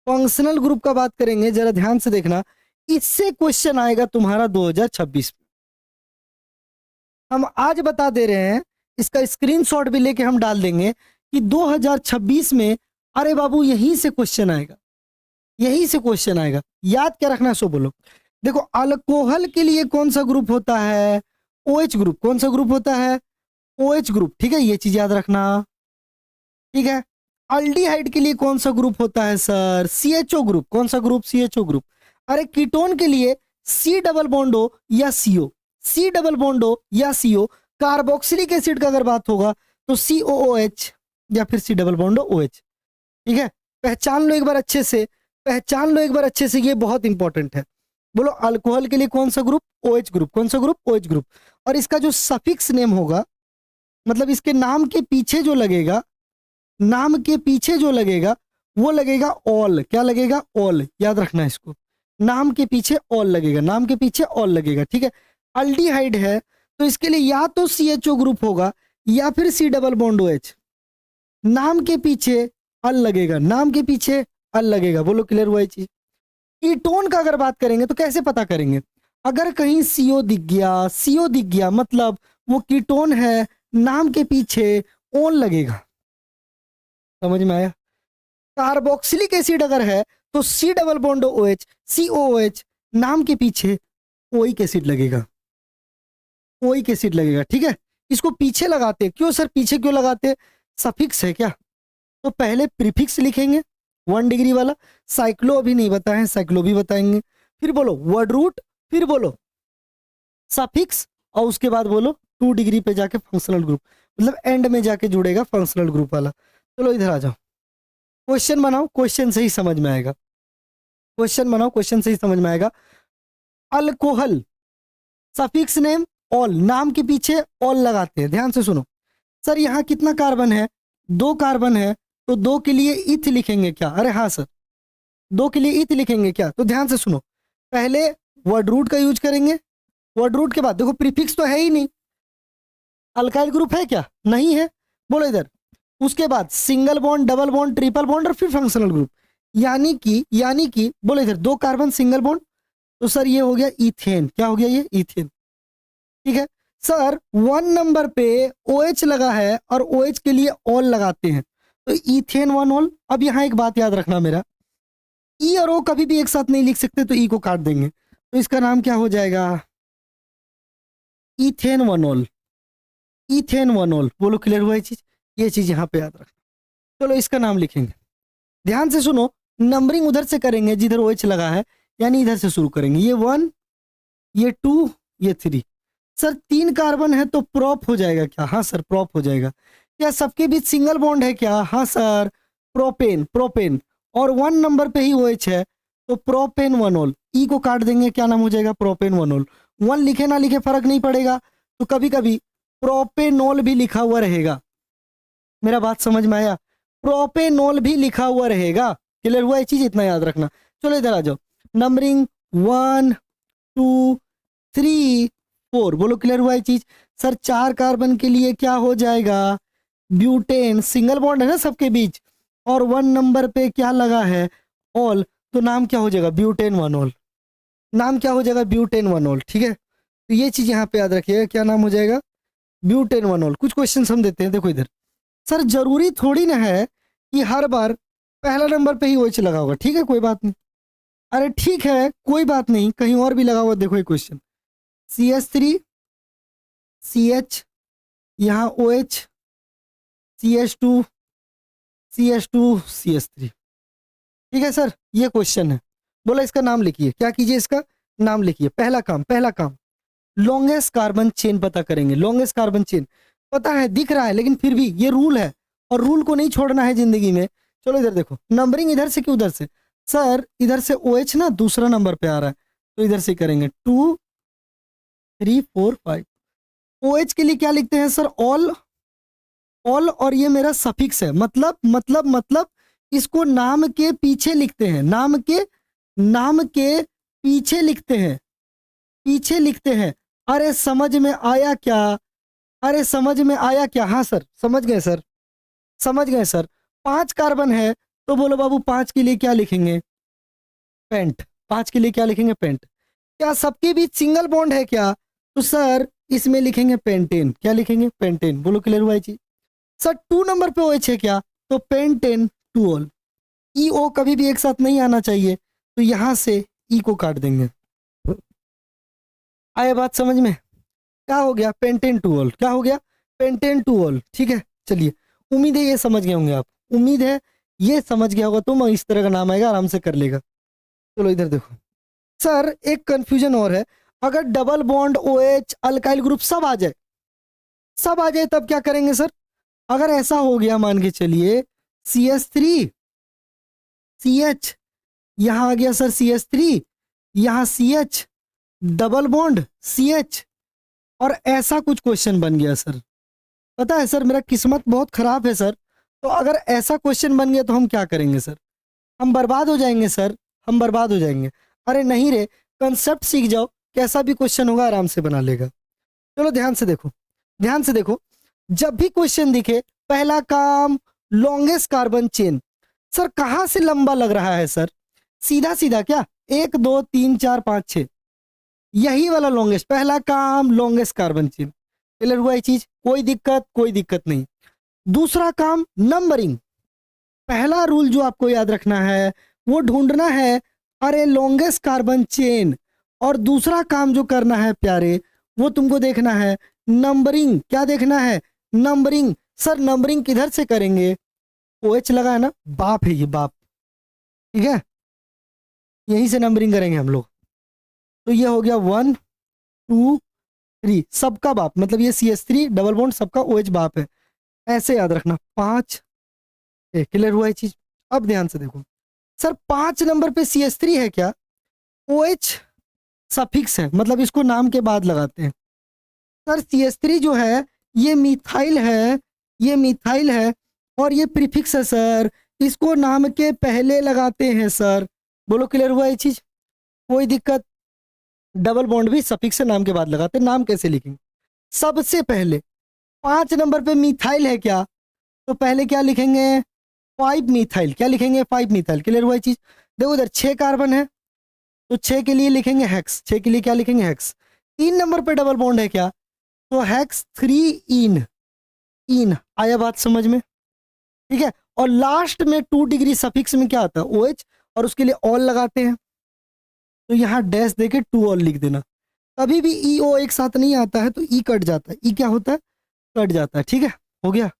फंक्शनल ग्रुप का बात करेंगे, जरा ध्यान से देखना। इससे क्वेश्चन आएगा तुम्हारा 2026 में। हम आज बता दे रहे हैं, इसका स्क्रीनशॉट भी लेके हम डाल देंगे कि 2026 में अरे बाबू यहीं से क्वेश्चन आएगा, यहीं से क्वेश्चन आएगा। याद क्या रखना है सो बोलो। देखो अल्कोहल के लिए कौन सा ग्रुप होता है? OH group. कौन सा ग्रुप होता है? OH ग्रुप, ठीक है, ये चीज याद रखना, ठीक है। अल्डिहाइड के लिए कौन सा ग्रुप होता है सर? CHO group. कौन सा ग्रुप? CHO group. अरे कीटोन के लिए C डबल बॉन्ड O या CO, C double bond O या CO। कार्बोक्सिलिक एसिड का अगर बात होगा तो COOH या फिर C डबल बॉन्ड OH, ठीक है। पहचान लो एक बार अच्छे से, पहचान लो एक बार अच्छे से, ये बहुत इंपॉर्टेंट है। बोलो अल्कोहल के लिए कौन सा ग्रुप? OH group. कौन सा ग्रुप? OH group. और इसका जो सफिक्स नेम होगा, मतलब इसके नाम के पीछे जो लगेगा, नाम के पीछे जो लगेगा वो लगेगा ऑल। क्या लगेगा? ऑल। याद रखना इसको, नाम के पीछे ऑल लगेगा, नाम के पीछे ऑल लगेगा, ठीक है। अल्डिहाइड है तो इसके लिए या तो CHO ग्रुप होगा या फिर C डबल बॉन्ड OH। नाम के पीछे अल लगेगा, नाम के पीछे अल लगेगा। बोलो क्लियर हुआ ये चीज? कीटोन का अगर बात करेंगे तो कैसे पता करेंगे? अगर कहीं CO दिख गया, CO दिख गया मतलब वो कीटोन है, नाम के पीछे ओन लगेगा। समझ में आया? कार्बोक्सिलिक एसिड अगर है तो C double bond OH COOH, नाम के पीछे ओइक एसिड लगेगा, ओइक एसिड लगेगा, ठीक है। इसको पीछे लगाते, क्यों सर पीछे क्यों लगाते? सफिक्स है क्या? तो पहले प्रीफिक्स लिखेंगे 1 डिग्री वाला। साइक्लो अभी नहीं बताएं, साइक्लो भी बताएंगे। फिर बोलो वर्ड रूट, फिर बोलो सफिक्स, और उसके बाद बोलो 2 डिग्री पे जाके फंक्शनल ग्रुप, मतलब एंड में जाके जुड़ेगा फंक्शनल ग्रुप वाला। चलो इधर आ जाओ, क्वेश्चन बनाओ, क्वेश्चन से ही समझ में आएगा। क्वेश्चन बनाओ, क्वेश्चन से ही समझ में आएगा। अल्कोहल, सफिक्स नेम ऑल, नाम के पीछे ऑल लगाते हैं। ध्यान से सुनो सर, यहाँ कितना कार्बन है? 2 कार्बन है, तो 2 के लिए इथ लिखेंगे क्या? अरे हाँ सर, 2 के लिए इथ लिखेंगे क्या? तो ध्यान से सुनो, पहले वर्ड रूट का यूज करेंगे, वर्ड रूट के बाद देखो प्रीफिक्स तो है ही नहीं, अल्काइल ग्रुप है क्या? नहीं है। बोलो इधर, उसके बाद single bond, double bond, triple bond और फिर फंक्शनल ग्रुप। यानी कि बोलो इधर 2 कार्बन सिंगल बॉन्ड, तो सर ये हो गया इथेन। क्या हो गया? ये इथेन, ठीक है। सर 1 नंबर पे OH लगा है और OH के लिए ऑल लगाते हैं, तो इथेन 1 ऑल। अब यहाँ एक बात याद रखना मेरा, E और O कभी भी एक साथ नहीं लिख सकते, तो E को काट देंगे, तो इसका नाम क्या हो जाएगा? Ethane 1 all, ethane 1 all. बोलो क्लियर हुआ ये चीज? ये चीज यहाँ पे याद रखना। चलो इसका नाम लिखेंगे, ध्यान से सुनो, नंबरिंग उधर से करेंगे जिधर OH लगा है, यानी इधर से शुरू करेंगे। ये 1, ये 2, ये 3। सर 3 कार्बन है तो प्रॉप हो जाएगा क्या? हाँ सर प्रॉप हो जाएगा। क्या सबके बीच सिंगल बॉन्ड है क्या? हाँ सर, प्रोपेन, प्रोपेन। और 1 नंबर पे ही OH है, तो प्रोपेन 1 ऑल। E को काट देंगे, क्या नाम हो जाएगा? Propane 1 all. 1 लिखे ना लिखे फर्क नहीं पड़ेगा, तो कभी कभी प्रोपेनॉल भी लिखा हुआ रहेगा। मेरा बात समझ में आया? प्रोपेनॉल भी लिखा हुआ रहेगा। क्लियर हुआ ये चीज? इतना याद रखना। चलो इधर आ जाओ, नंबरिंग 1 2 3 4। बोलो क्लियर हुआ ये चीज? सर 4 कार्बन के लिए क्या हो जाएगा? ब्यूटेन, सिंगल बॉन्ड है ना सबके बीच, और 1 नंबर पे क्या लगा है? ऑल, तो नाम क्या हो जाएगा? Butane 1 all. नाम क्या हो जाएगा? ब्यूटेन 1 ऑल, ठीक है। तो ये चीज यहाँ पे याद रखिएगा, क्या नाम हो जाएगा? Butane 1 all. कुछ क्वेश्चन हम देते हैं, देखो इधर। सर जरूरी थोड़ी ना है कि हर बार पहला नंबर पे ही OH लगा होगा, ठीक है कोई बात नहीं। अरे ठीक है कोई बात नहीं, कहीं और भी लगा हुआ, देखो ये क्वेश्चन, CH3 CH, यहाँ OH, CH2 CH2 CH3, ठीक है सर, ये क्वेश्चन है। बोला इसका नाम लिखिए, क्या कीजिए, इसका नाम लिखिए। पहला काम लॉन्गेस्ट कार्बन चेन पता करेंगे। लॉन्गेस्ट कार्बन चेन पता है, दिख रहा है, लेकिन फिर भी ये रूल है और रूल को नहीं छोड़ना है जिंदगी में। चलो इधर देखो, नंबरिंग इधर से कि उधर से, सर इधर से OH ना दूसरा नंबर पे आ रहा है, तो इधर से करेंगे 2 3 4 5। OH के लिए क्या लिखते हैं सर, ऑल। ऑल, और ये मेरा सफिक्स है, मतलब इसको नाम के पीछे लिखते हैं, नाम के पीछे लिखते हैं। अरे समझ में आया क्या, हाँ सर समझ गए सर, 5 कार्बन है, तो बोलो बाबू 5 के लिए क्या लिखेंगे, पेंट। 5 के लिए क्या लिखेंगे, पेंट। क्या सबके बीच सिंगल बॉन्ड है क्या, तो सर इसमें लिखेंगे पेंटेन। क्या लिखेंगे, पेंटेन। बोलो क्लियर हुआ है चीज। सर 2 नंबर पे OH है क्या, तो पेंटेन 2 ऑल। EO कभी भी एक साथ नहीं आना चाहिए, तो यहां से E को काट देंगे। आया बात समझ में, क्या हो गया, पेंटेन 2 ऑल। क्या हो गया, पेंटेन 2 ऑल। ठीक है चलिए, उम्मीद है ये समझ गए होंगे आप, उम्मीद है ये समझ गया होगा, तुम इस तरह का नाम आएगा आराम से कर लेगा। चलो इधर देखो सर, एक कंफ्यूजन और है, अगर double bond OH alkyl group सब आ जाए तब क्या करेंगे सर। अगर ऐसा हो गया, मान के चलिए CH3 CH, यहां आ गया सर CH3, यहां CH, डबल बॉन्ड CH, और ऐसा कुछ क्वेश्चन बन गया सर। पता है सर मेरा किस्मत बहुत खराब है सर, तो अगर ऐसा क्वेश्चन बन गया तो हम क्या करेंगे सर, हम बर्बाद हो जाएंगे सर, हम बर्बाद हो जाएंगे। अरे नहीं रे, कंसेप्ट सीख जाओ, कैसा भी क्वेश्चन होगा आराम से बना लेगा। चलो ध्यान से देखो, जब भी क्वेश्चन दिखे, पहला काम लॉन्गेस्ट कार्बन चेन। सर कहां से लंबा लग रहा है सर, सीधा सीधा क्या, 1 2 3 4 5 6, यही वाला लॉन्गेस्ट। पहला काम लॉन्गेस्ट कार्बन चेन, क्लियर हुआ ये चीज, कोई दिक्कत नहीं। दूसरा काम नंबरिंग। पहला रूल जो आपको याद रखना है वो ढूंढना है, अरे लॉन्गेस्ट कार्बन चेन। और दूसरा काम जो करना है प्यारे, वो तुमको देखना है नंबरिंग। क्या देखना है, नंबरिंग। सर नंबरिंग किधर से करेंगे, OH लगा है ना, बाप है ये, बाप, ठीक है, यहीं से नंबरिंग करेंगे हम लोग। तो ये हो गया 1 2 3, सबका बाप, मतलब ये CH3 डबल बॉन्ड सबका OH बाप है, ऐसे याद रखना। 5, क्लियर हुआ ये चीज। अब ध्यान से देखो सर, 5 नंबर पे CH3 है क्या, OH सफिक्स है, मतलब इसको नाम के बाद लगाते हैं। सर CH3 जो है ये मिथाइल है, और ये प्रीफिक्स है सर, इसको नाम के पहले लगाते हैं सर। बोलो क्लियर हुआ ये चीज, कोई दिक्कत। डबल बॉन्ड भी सफिक्स से नाम के बाद लगाते हैं, नाम कैसे लिखेंगे, सबसे पहले 5 नंबर पे मिथाइल है क्या, तो पहले क्या लिखेंगे, 5 मिथाइल। क्या लिखेंगे, 5 मिथाइल। क्लियर हुआ ये चीज। देखो इधर 6 कार्बन है, तो 6 के लिए लिखेंगे हेक्स, 6 के लिए क्या लिखेंगे, हेक्स। 3 नंबर पे डबल बॉन्ड है क्या, तो हेक्स 3 इन। आया बात समझ में, ठीक है। और लास्ट में 2 डिग्री सफिक्स में क्या आता है, OH, और उसके लिए ऑल लगाते हैं, तो यहाँ डैश देके 2 ऑल लिख देना। कभी भी EO एक साथ नहीं आता है तो E कट जाता है, E क्या होता है, कट जाता है, ठीक है, हो गया।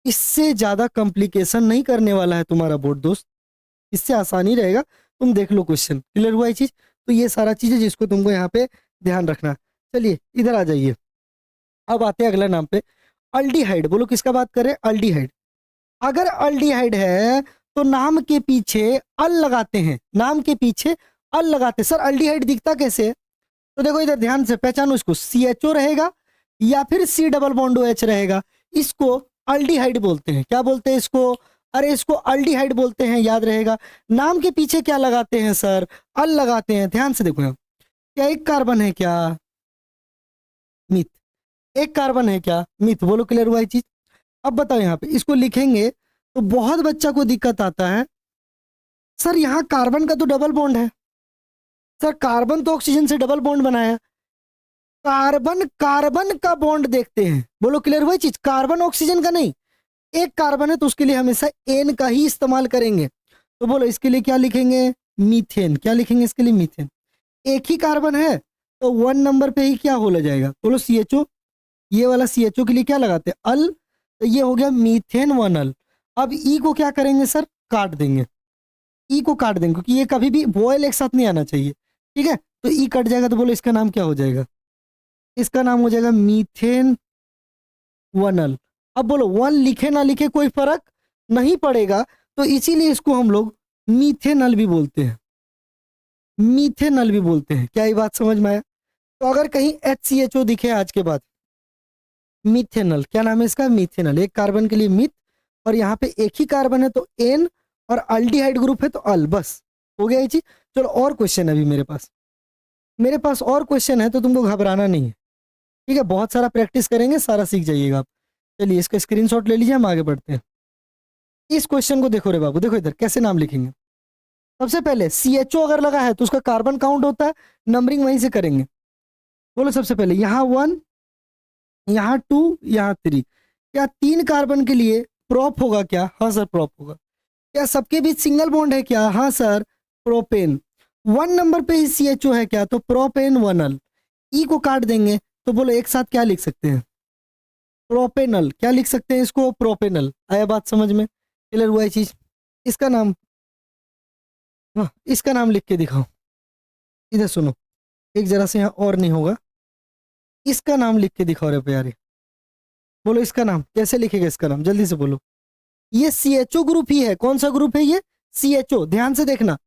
इससे ज्यादा कॉम्प्लिकेशन नहीं करने वाला है तुम्हारा बोर्ड दोस्त, इससे आसानी रहेगा, तुम देख लो क्वेश्चन। क्लियर हुआ ये चीज। तो ये सारा चीज है जिसको तुमको यहाँ पे ध्यान रखना। चलिए इधर आ जाइए, अब आते हैं अगला नाम पे, अल्डिहाइड। बोलो किसका बात करें, अल्डिहाइड। अगर अल्डिहाइड है तो नाम के पीछे अल लगाते हैं, नाम के पीछे अल लगाते हैं। सर अल्डिहाइड दिखता कैसे है, तो देखो इधर ध्यान से पहचानो, इसको CHO रहेगा या फिर C डबल बॉन्ड OH रहेगा, इसको अल्डिहाइड बोलते हैं। क्या बोलते हैं इसको, अरे इसको अल्डिहाइड बोलते हैं, याद रहेगा। नाम के पीछे क्या लगाते हैं सर, अल लगाते हैं। ध्यान से देखो यहाँ, क्या एक कार्बन है क्या, मिथ, एक कार्बन है क्या, मिथ। बोलो क्लियर हुआ ये चीज। अब बताओ यहाँ पे इसको लिखेंगे तो बहुत बच्चा को दिक्कत आता है, सर यहाँ कार्बन का तो डबल बॉन्ड है, सर कार्बन तो ऑक्सीजन से डबल बॉन्ड बनाया, कार्बन कार्बन का बॉन्ड देखते हैं। बोलो क्लियर हुआ चीज, कार्बन ऑक्सीजन का नहीं, एक कार्बन है तो उसके लिए हमेशा एन का ही इस्तेमाल करेंगे। तो बोलो इसके लिए क्या लिखेंगे, मीथेन। क्या लिखेंगे इसके लिए, मीथेन। एक ही कार्बन है तो 1 नंबर पे ही क्या हो जाएगा, बोलो CHO। ये वाला CHO के लिए क्या लगाते हैं, अल। तो ये हो गया मीथेन 1 अल। अब ई को क्या करेंगे सर, काट देंगे। ई को काट देंगे क्योंकि ये कभी भी वॉयल एक साथ नहीं आना चाहिए, ठीक है। तो ई कट जाएगा तो बोलो इसका नाम क्या हो जाएगा, इसका नाम हो जाएगा मीथेन 1 अल। अब बोलो 1 लिखे ना लिखे कोई फर्क नहीं पड़ेगा, तो इसीलिए इसको हम लोग मीथेनल भी बोलते हैं, मीथेनल भी बोलते हैं। क्या ये बात समझ में आया। तो अगर कहीं HCHO दिखे आज के बाद, मीथेनल, क्या नाम है इसका, मीथेनल। एक कार्बन के लिए मिथ, और यहाँ पे एक ही कार्बन है तो एन, और अल्डिहाइड ग्रुप है तो अल। बस हो गया ये चीज। चलो और क्वेश्चन है अभी मेरे पास और क्वेश्चन है, तो तुमको घबराना नहीं है, ठीक है। बहुत सारा प्रैक्टिस करेंगे, सारा सीख जाइएगा आप। चलिए इसका स्क्रीनशॉट ले लीजिए, हम आगे बढ़ते हैं। इस क्वेश्चन को देखो रे बाबू, देखो इधर कैसे नाम लिखेंगे। सबसे पहले CHO अगर लगा है तो उसका कार्बन काउंट होता है, नंबरिंग वहीं से करेंगे। बोलो सबसे पहले यहाँ 1, यहाँ 2, यहाँ 3। क्या 3 कार्बन के लिए प्रोप होगा क्या, हाँ सर प्रोप होगा। क्या सबके बीच सिंगल बॉन्ड है क्या, हाँ सर प्रोपेन। 1 नंबर पे ही CHO है क्या, तो प्रोपेन 1 अल। ई को काट देंगे तो बोलो एक साथ क्या लिख सकते हैं, प्रोपेनल। क्या लिख सकते हैं इसको, प्रोपेनल। आया बात समझ में, क्लियर हुआ ये चीज। इसका नाम, हाँ इसका नाम लिख के दिखाओ। इधर सुनो, एक जरा से यहाँ और नहीं होगा, इसका नाम लिख के दिखाओ रे प्यारे। बोलो इसका नाम कैसे लिखेगा, इसका नाम जल्दी से बोलो। ये CHO ग्रुप ही है। कौन सा ग्रुप है ये, CHO। ध्यान से देखना,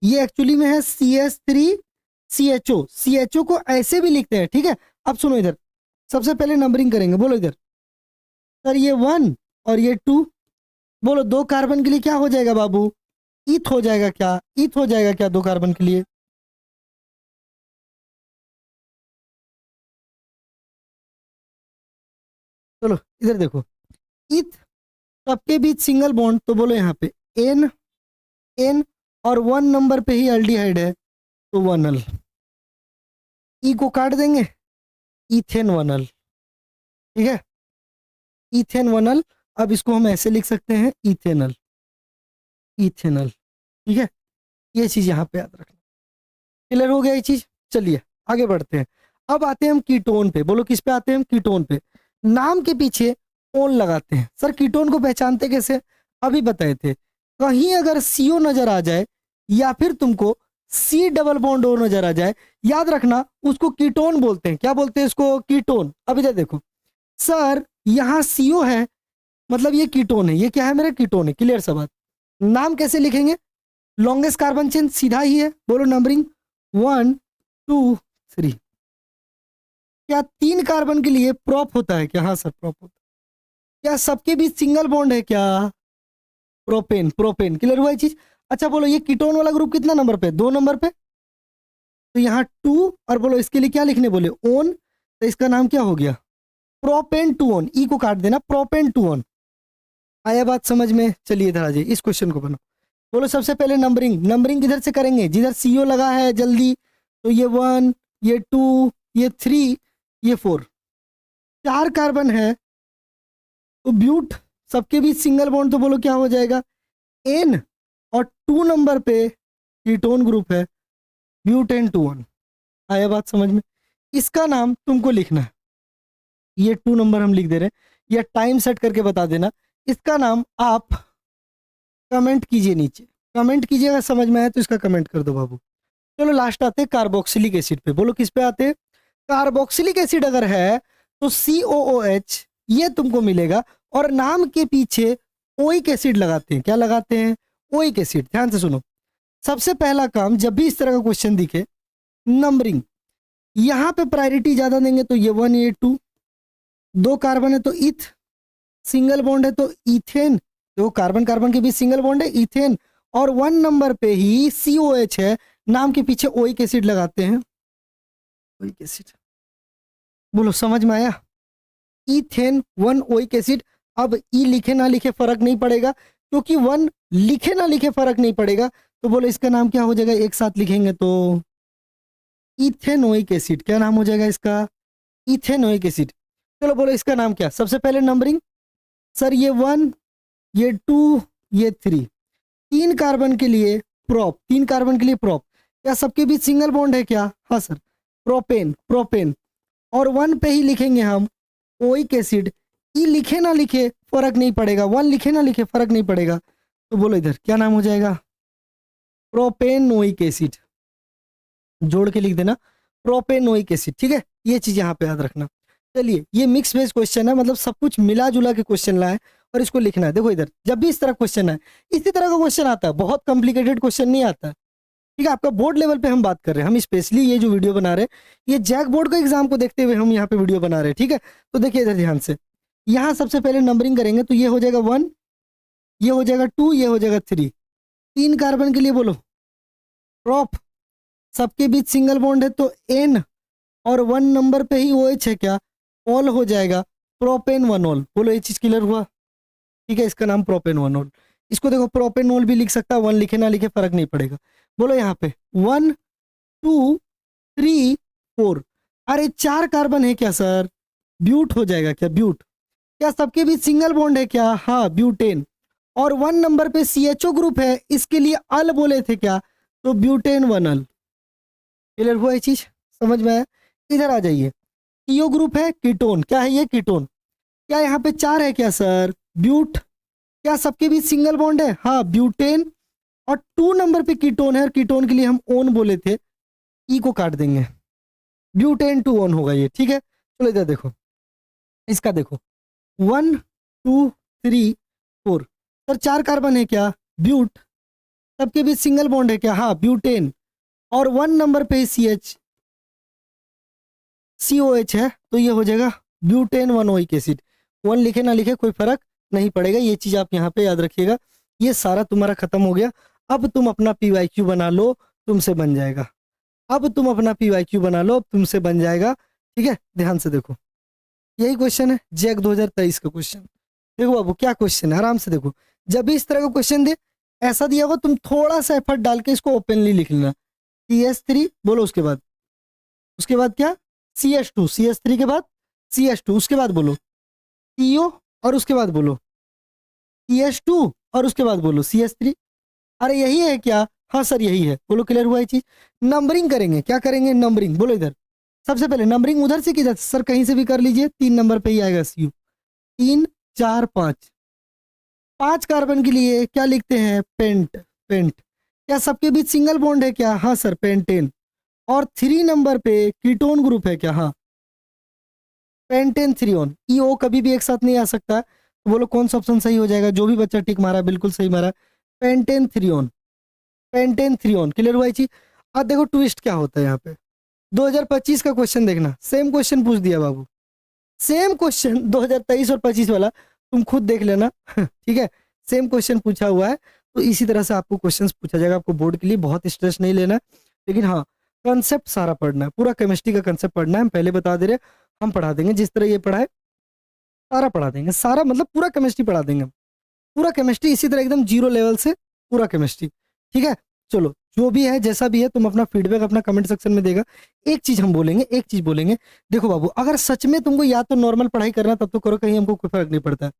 ये एक्चुअली में है CH3 CHO। CHO को ऐसे भी लिखते हैं, ठीक है। अब सुनो इधर, सबसे पहले नंबरिंग करेंगे। बोलो इधर सर ये 1 और ये 2। बोलो 2 कार्बन के लिए क्या हो जाएगा बाबू, ईथ हो जाएगा क्या, ईथ हो जाएगा क्या 2 कार्बन के लिए। चलो इधर देखो, ईथ, सबके बीच सिंगल बॉन्ड, तो बोलो यहाँ पे एन, एन, और 1 नंबर पे ही अल्डिहाइड है तो 1 अल। ई को काट देंगे, इथेन 1 अल, ठीक है, इथेन 1 अल। अब इसको हम ऐसे लिख सकते हैं, इथेनल, इथेनल, ठीक है। ये चीज यहाँ पे याद रखना। क्लियर हो गया ये चीज। चलिए आगे बढ़ते हैं। अब आते हैं हम कीटोन पे। बोलो किस पे आते हैं हम, कीटोन पे। नाम के पीछे ओन लगाते हैं। सर कीटोन को पहचानते कैसे, अभी बताए थे। कहीं अगर CO नजर आ जाए या फिर तुमको C डबल बॉन्ड O नजर आ जाए, याद रखना उसको कीटोन बोलते हैं। क्या बोलते हैं इसको, कीटोन। अब इधर देखो सर, यहाँ CO है मतलब ये कीटोन है, ये क्या है मेरा, कीटोन है। क्लियर सा बात। नाम कैसे लिखेंगे, लॉन्गेस्ट कार्बन चेन सीधा ही है। बोलो नंबरिंग 1 2 3। क्या 3 कार्बन के लिए प्रॉप होता है क्या, हाँ सर प्रॉप होता है। क्या सबके बीच सिंगल बॉन्ड है क्या, प्रोपेन, प्रोपेन। क्लियर हुआ ये चीज। अच्छा बोलो ये कीटोन वाला ग्रुप कितना नंबर पे, 2 नंबर पे। तो यहाँ 2, और बोलो इसके लिए क्या लिखने बोले, ओन। तो इसका नाम क्या हो गया, प्रोपेन 2 ओन। ई को काट देना, प्रोपेन 2 ओन। आया बात समझ में। चलिए इधर आ जाइए, इस क्वेश्चन को बनाओ। बोलो सबसे पहले नंबरिंग, नंबरिंग किधर से करेंगे, जिधर CO लगा है जल्दी। तो ये 1, ये 2, ये 3, ये 4। 4 कार्बन है तो ब्यूट, सबके बीच सिंगल बॉन्ड, तो बोलो क्या हो जाएगा, एन, और 2 नंबर पे कीटोन ग्रुप है, ब्यूटेन 2 1। आया बात समझ में। इसका नाम तुमको लिखना है, ये 2 नंबर हम लिख दे रहे हैं, या टाइम सेट करके बता देना। इसका नाम आप कमेंट कीजिए नीचे, कमेंट कीजिए अगर समझ में आए तो इसका कमेंट कर दो बाबू। चलो लास्ट आते हैं कार्बोक्सिलिक एसिड पे। बोलो किस पे आते हैं, कार्बोक्सिलिक एसिड अगर है तो COOH ये तुमको मिलेगा, और नाम के पीछे ओइक एसिड लगाते हैं। क्या लगाते हैं, ओइक एसिड। ध्यान से सुनो, सबसे पहला काम जब भी इस तरह का क्वेश्चन दिखे, नंबरिंग यहाँ पे प्रायोरिटी ज्यादा देंगे। तो ये 1, ये 2, 2 कार्बन है तो इथ, सिंगल बॉन्ड है तो इथेन, तो कार्बन कार्बन के बीच सिंगल बॉन्ड है इथेन, और 1 नंबर पे ही COH है, नाम के पीछे ओइक एसिड लगाते हैं, ओइक एसिड। बोलो समझ में आया, इथेन 1 ओइक एसिड। अब ई लिखे ना लिखे फर्क नहीं पड़ेगा, क्योंकि 1 लिखे ना लिखे फर्क नहीं पड़ेगा। तो बोलो इसका नाम क्या हो जाएगा, एक साथ लिखेंगे तो इथेनोइक एसिड। क्या नाम हो जाएगा इसका, इथेनोइक एसिड। चलो बोलो इसका नाम क्या, सबसे पहले नंबरिंग सर ये 1, ये 2, ये 3, 3 कार्बन के लिए प्रोप, 3 कार्बन के लिए प्रोप। क्या सबके बीच सिंगल बॉन्ड है क्या? हाँ सर, प्रोपेन, प्रोपेन। और 1 पे ही लिखेंगे हम ओइक एसिड। ई लिखे ना लिखे फर्क नहीं पड़ेगा, 1 लिखे ना लिखे फर्क नहीं पड़ेगा। तो बोलो इधर क्या नाम हो जाएगा? Propanoic acid. जोड़ के लिख देना प्रोपेनोइक एसिड, ठीक है। ये चीज यहाँ पे याद रखना। चलिए, ये मिक्स बेस क्वेश्चन है, मतलब सब कुछ मिला जुला के क्वेश्चन लाए और इसको लिखना है। देखो इधर जब भी इस तरह क्वेश्चन है, इसी तरह का क्वेश्चन आता है, बहुत कॉम्प्लिकेटेड क्वेश्चन नहीं आता, ठीक है। आपका बोर्ड लेवल पे हम बात कर रहे हैं, हम स्पेशली ये जो वीडियो बना रहे हैं ये जैक बोर्ड का एग्जाम को देखते हुए हम यहाँ पे वीडियो बना रहे हैं, ठीक है। तो देखिए इधर ध्यान से, यहाँ सबसे पहले नंबरिंग करेंगे तो ये हो जाएगा 1, ये हो जाएगा 2, ये हो जाएगा 3। 3 कार्बन के लिए बोलो प्रोप, सबके बीच सिंगल बॉन्ड है तो N, और 1 नंबर पे ही OH है क्या? ऑल हो जाएगा, प्रोपेन 1 ऑल। बोलो ये चीज क्लियर हुआ, ठीक है। इसका नाम प्रोपेन 1 ऑल। इसको देखो प्रोपेनॉल भी लिख सकता है, 1 लिखे ना लिखे फर्क नहीं पड़ेगा। बोलो यहाँ पे 1, 2, 3, 4। अरे 4 कार्बन है क्या सर? ब्यूट हो जाएगा क्या? ब्यूट। क्या सबके बीच सिंगल बॉन्ड है क्या? हाँ, ब्यूटेन। और 1 नंबर पे CHO ग्रुप है, इसके लिए अल बोले थे क्या? तो ब्यूटेन 1 अल। क्लियर हुआ ये चीज, समझ में आया? इधर आ जाइए, टीओ ग्रुप है, कीटोन। क्या है ये? कीटोन। क्या यहाँ पे 4 है क्या सर? ब्यूट। क्या सबके बीच सिंगल बॉन्ड है? हाँ, ब्यूटेन। और 2 नंबर पे कीटोन है, और कीटोन के लिए हम ओन बोले थे, ई को काट देंगे, ब्यूटेन 2 ओन होगा ये, ठीक है। चलो इधर देखो, इसका देखो 1, 2, 3, 4। सर 4 कार्बन है क्या? ब्यूट। सबके बीच सिंगल बॉन्ड है क्या? हाँ, ब्यूटेन। और 1 नंबर पे COH है, तो ये हो जाएगा ब्यूटेन 1 ओइक एसिड। 1 लिखे ना लिखे कोई फर्क नहीं पड़ेगा, ये चीज आप यहाँ पे याद रखिएगा। ये सारा तुम्हारा खत्म हो गया। अब तुम अपना PYQ बना लो, तुमसे बन जाएगा। अब तुम अपना PYQ बना लो, तुमसे बन जाएगा, ठीक है। ध्यान से देखो, यही क्वेश्चन है जैक 2023 का क्वेश्चन। देखो बाबू क्या क्वेश्चन है, आराम से देखो। जब भी इस तरह का क्वेश्चन दे, ऐसा दिया होगा, तुम थोड़ा सा एफर्ट डाल के इसको ओपनली लिख लेना। CS3 बोलो, उसके बाद क्या? CS2, CS3 के बाद CS2, उसके बाद बोलो CO, और उसके बाद बोलो CS2, और उसके बाद बोलो CS3। अरे यही है क्या? हाँ सर यही है। बोलो क्लियर हुआ ये चीज। नंबरिंग करेंगे, क्या करेंगे? नंबरिंग। बोलो इधर सबसे पहले नंबरिंग उधर से किधर? सर कहीं से भी कर लीजिए, 3 नंबर पे ही आएगा CU। 3, 4, 5। 5 कार्बन के लिए क्या लिखते हैं? Pent, pent. क्या सबके बीच सिंगल बॉन्ड है क्या? हाँ सर, पेंटेन। और 3 नंबर पे कीटोन ग्रुप है क्या? हाँ, पेंटेन 3 ऑन। EO कभी भी एक साथ नहीं आ सकता। तो बोलो कौन सा ऑप्शन सही हो जाएगा? जो भी बच्चा टिक मारा बिल्कुल सही मारा, pentane 3 on, pentane 3 on. Clear हुआ ये चीज। अब देखो ट्विस्ट क्या होता है यहाँ पे। 2025 का क्वेश्चन देखना, सेम क्वेश्चन पूछ दिया बाबू, सेम क्वेश्चन 2023 और 25 वाला, तुम खुद देख लेना ठीक है। सेम क्वेश्चन पूछा हुआ है, तो इसी तरह से आपको क्वेश्चंस पूछा जाएगा। आपको बोर्ड के लिए बहुत स्ट्रेस नहीं लेना, लेकिन हाँ कंसेप्ट सारा पढ़ना है, पूरा केमिस्ट्री का कंसेप्ट पढ़ना है। हम पहले बता दे रहे, हम पढ़ा देंगे जिस तरह ये पढ़ाए, सारा पढ़ा देंगे, सारा मतलब पूरा केमिस्ट्री पढ़ा देंगे, पूरा केमिस्ट्री इसी तरह एकदम 0 लेवल से पूरा केमिस्ट्री, ठीक है। चलो जो भी है जैसा भी है, तुम अपना फीडबैक अपना कमेंट सेक्शन में देगा। एक चीज हम बोलेंगे, एक चीज बोलेंगे, देखो बाबू, अगर सच में तुमको या तो नॉर्मल पढ़ाई करना तब तो करो, कहीं हमको कोई फर्क नहीं पड़ता है।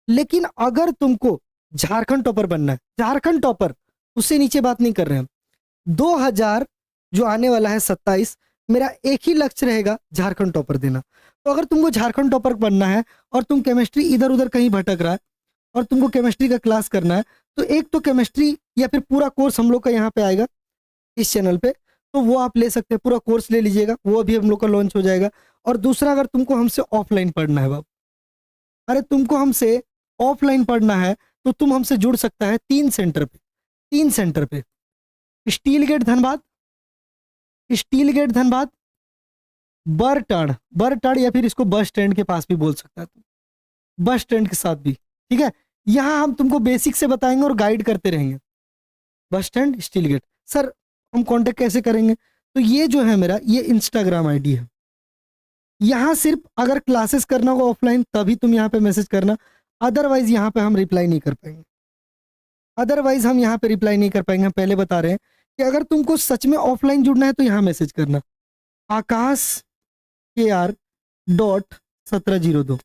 लेकिन अगर तुमको झारखंड टॉपर बनना है, झारखंड टॉपर, उससे नीचे बात नहीं कर रहे हैं, 2000 जो आने वाला है 27, मेरा एक ही लक्ष्य रहेगा, झारखंड टॉपर देना। तो अगर तुमको झारखंड टॉपर बनना है और तुम केमिस्ट्री इधर उधर कहीं भटक रहा है और तुमको केमिस्ट्री का क्लास करना है, तो एक तो केमिस्ट्री या फिर पूरा कोर्स हम लोग का यहाँ पे आएगा इस चैनल पे, तो वो आप ले सकते हैं, पूरा कोर्स ले लीजिएगा, वो अभी हम लोग का लॉन्च हो जाएगा। और दूसरा, अगर तुमको हमसे ऑफलाइन पढ़ना है बाबू, अरे तुमको हमसे ऑफलाइन पढ़ना है, तो तुम हमसे जुड़ सकता है 3 सेंटर पे, 3 सेंटर पे, steel gate Dhanbad, steel gate Dhanbad, Bartand या फिर इसको बस स्टैंड के पास भी बोल सकता है, बस स्टैंड के साथ भी, ठीक है। यहाँ हम तुमको बेसिक से बताएंगे और गाइड करते रहेंगे। Bus stand, steel gate. Sir हम कांटेक्ट कैसे करेंगे? तो ये जो है मेरा, ये इंस्टाग्राम आईडी है। यहाँ सिर्फ अगर क्लासेस करना होगा ऑफलाइन तभी तुम यहाँ पे मैसेज करना, अदरवाइज यहाँ पे हम रिप्लाई नहीं कर पाएंगे, अदरवाइज हम यहाँ पे रिप्लाई नहीं कर पाएंगे। हम पहले बता रहे हैं कि अगर तुमको सच में ऑफलाइन जुड़ना है तो यहाँ मैसेज करना, आकाश KR.1702,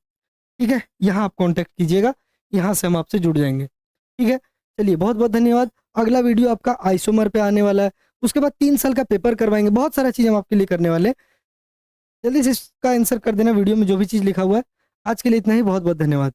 ठीक है, यहाँ आप कांटेक्ट कीजिएगा, यहाँ से हम आपसे जुड़ जाएंगे। ठीक है, चलिए बहुत बहुत धन्यवाद। अगला वीडियो आपका आइसोमर पे आने वाला है, उसके बाद 3 साल का पेपर करवाएंगे, बहुत सारा चीज़ हम आपके लिए करने वाले हैं। जल्दी से इसका आंसर कर देना वीडियो में जो भी चीज़ लिखा हुआ है। आज के लिए इतना ही, बहुत बहुत धन्यवाद।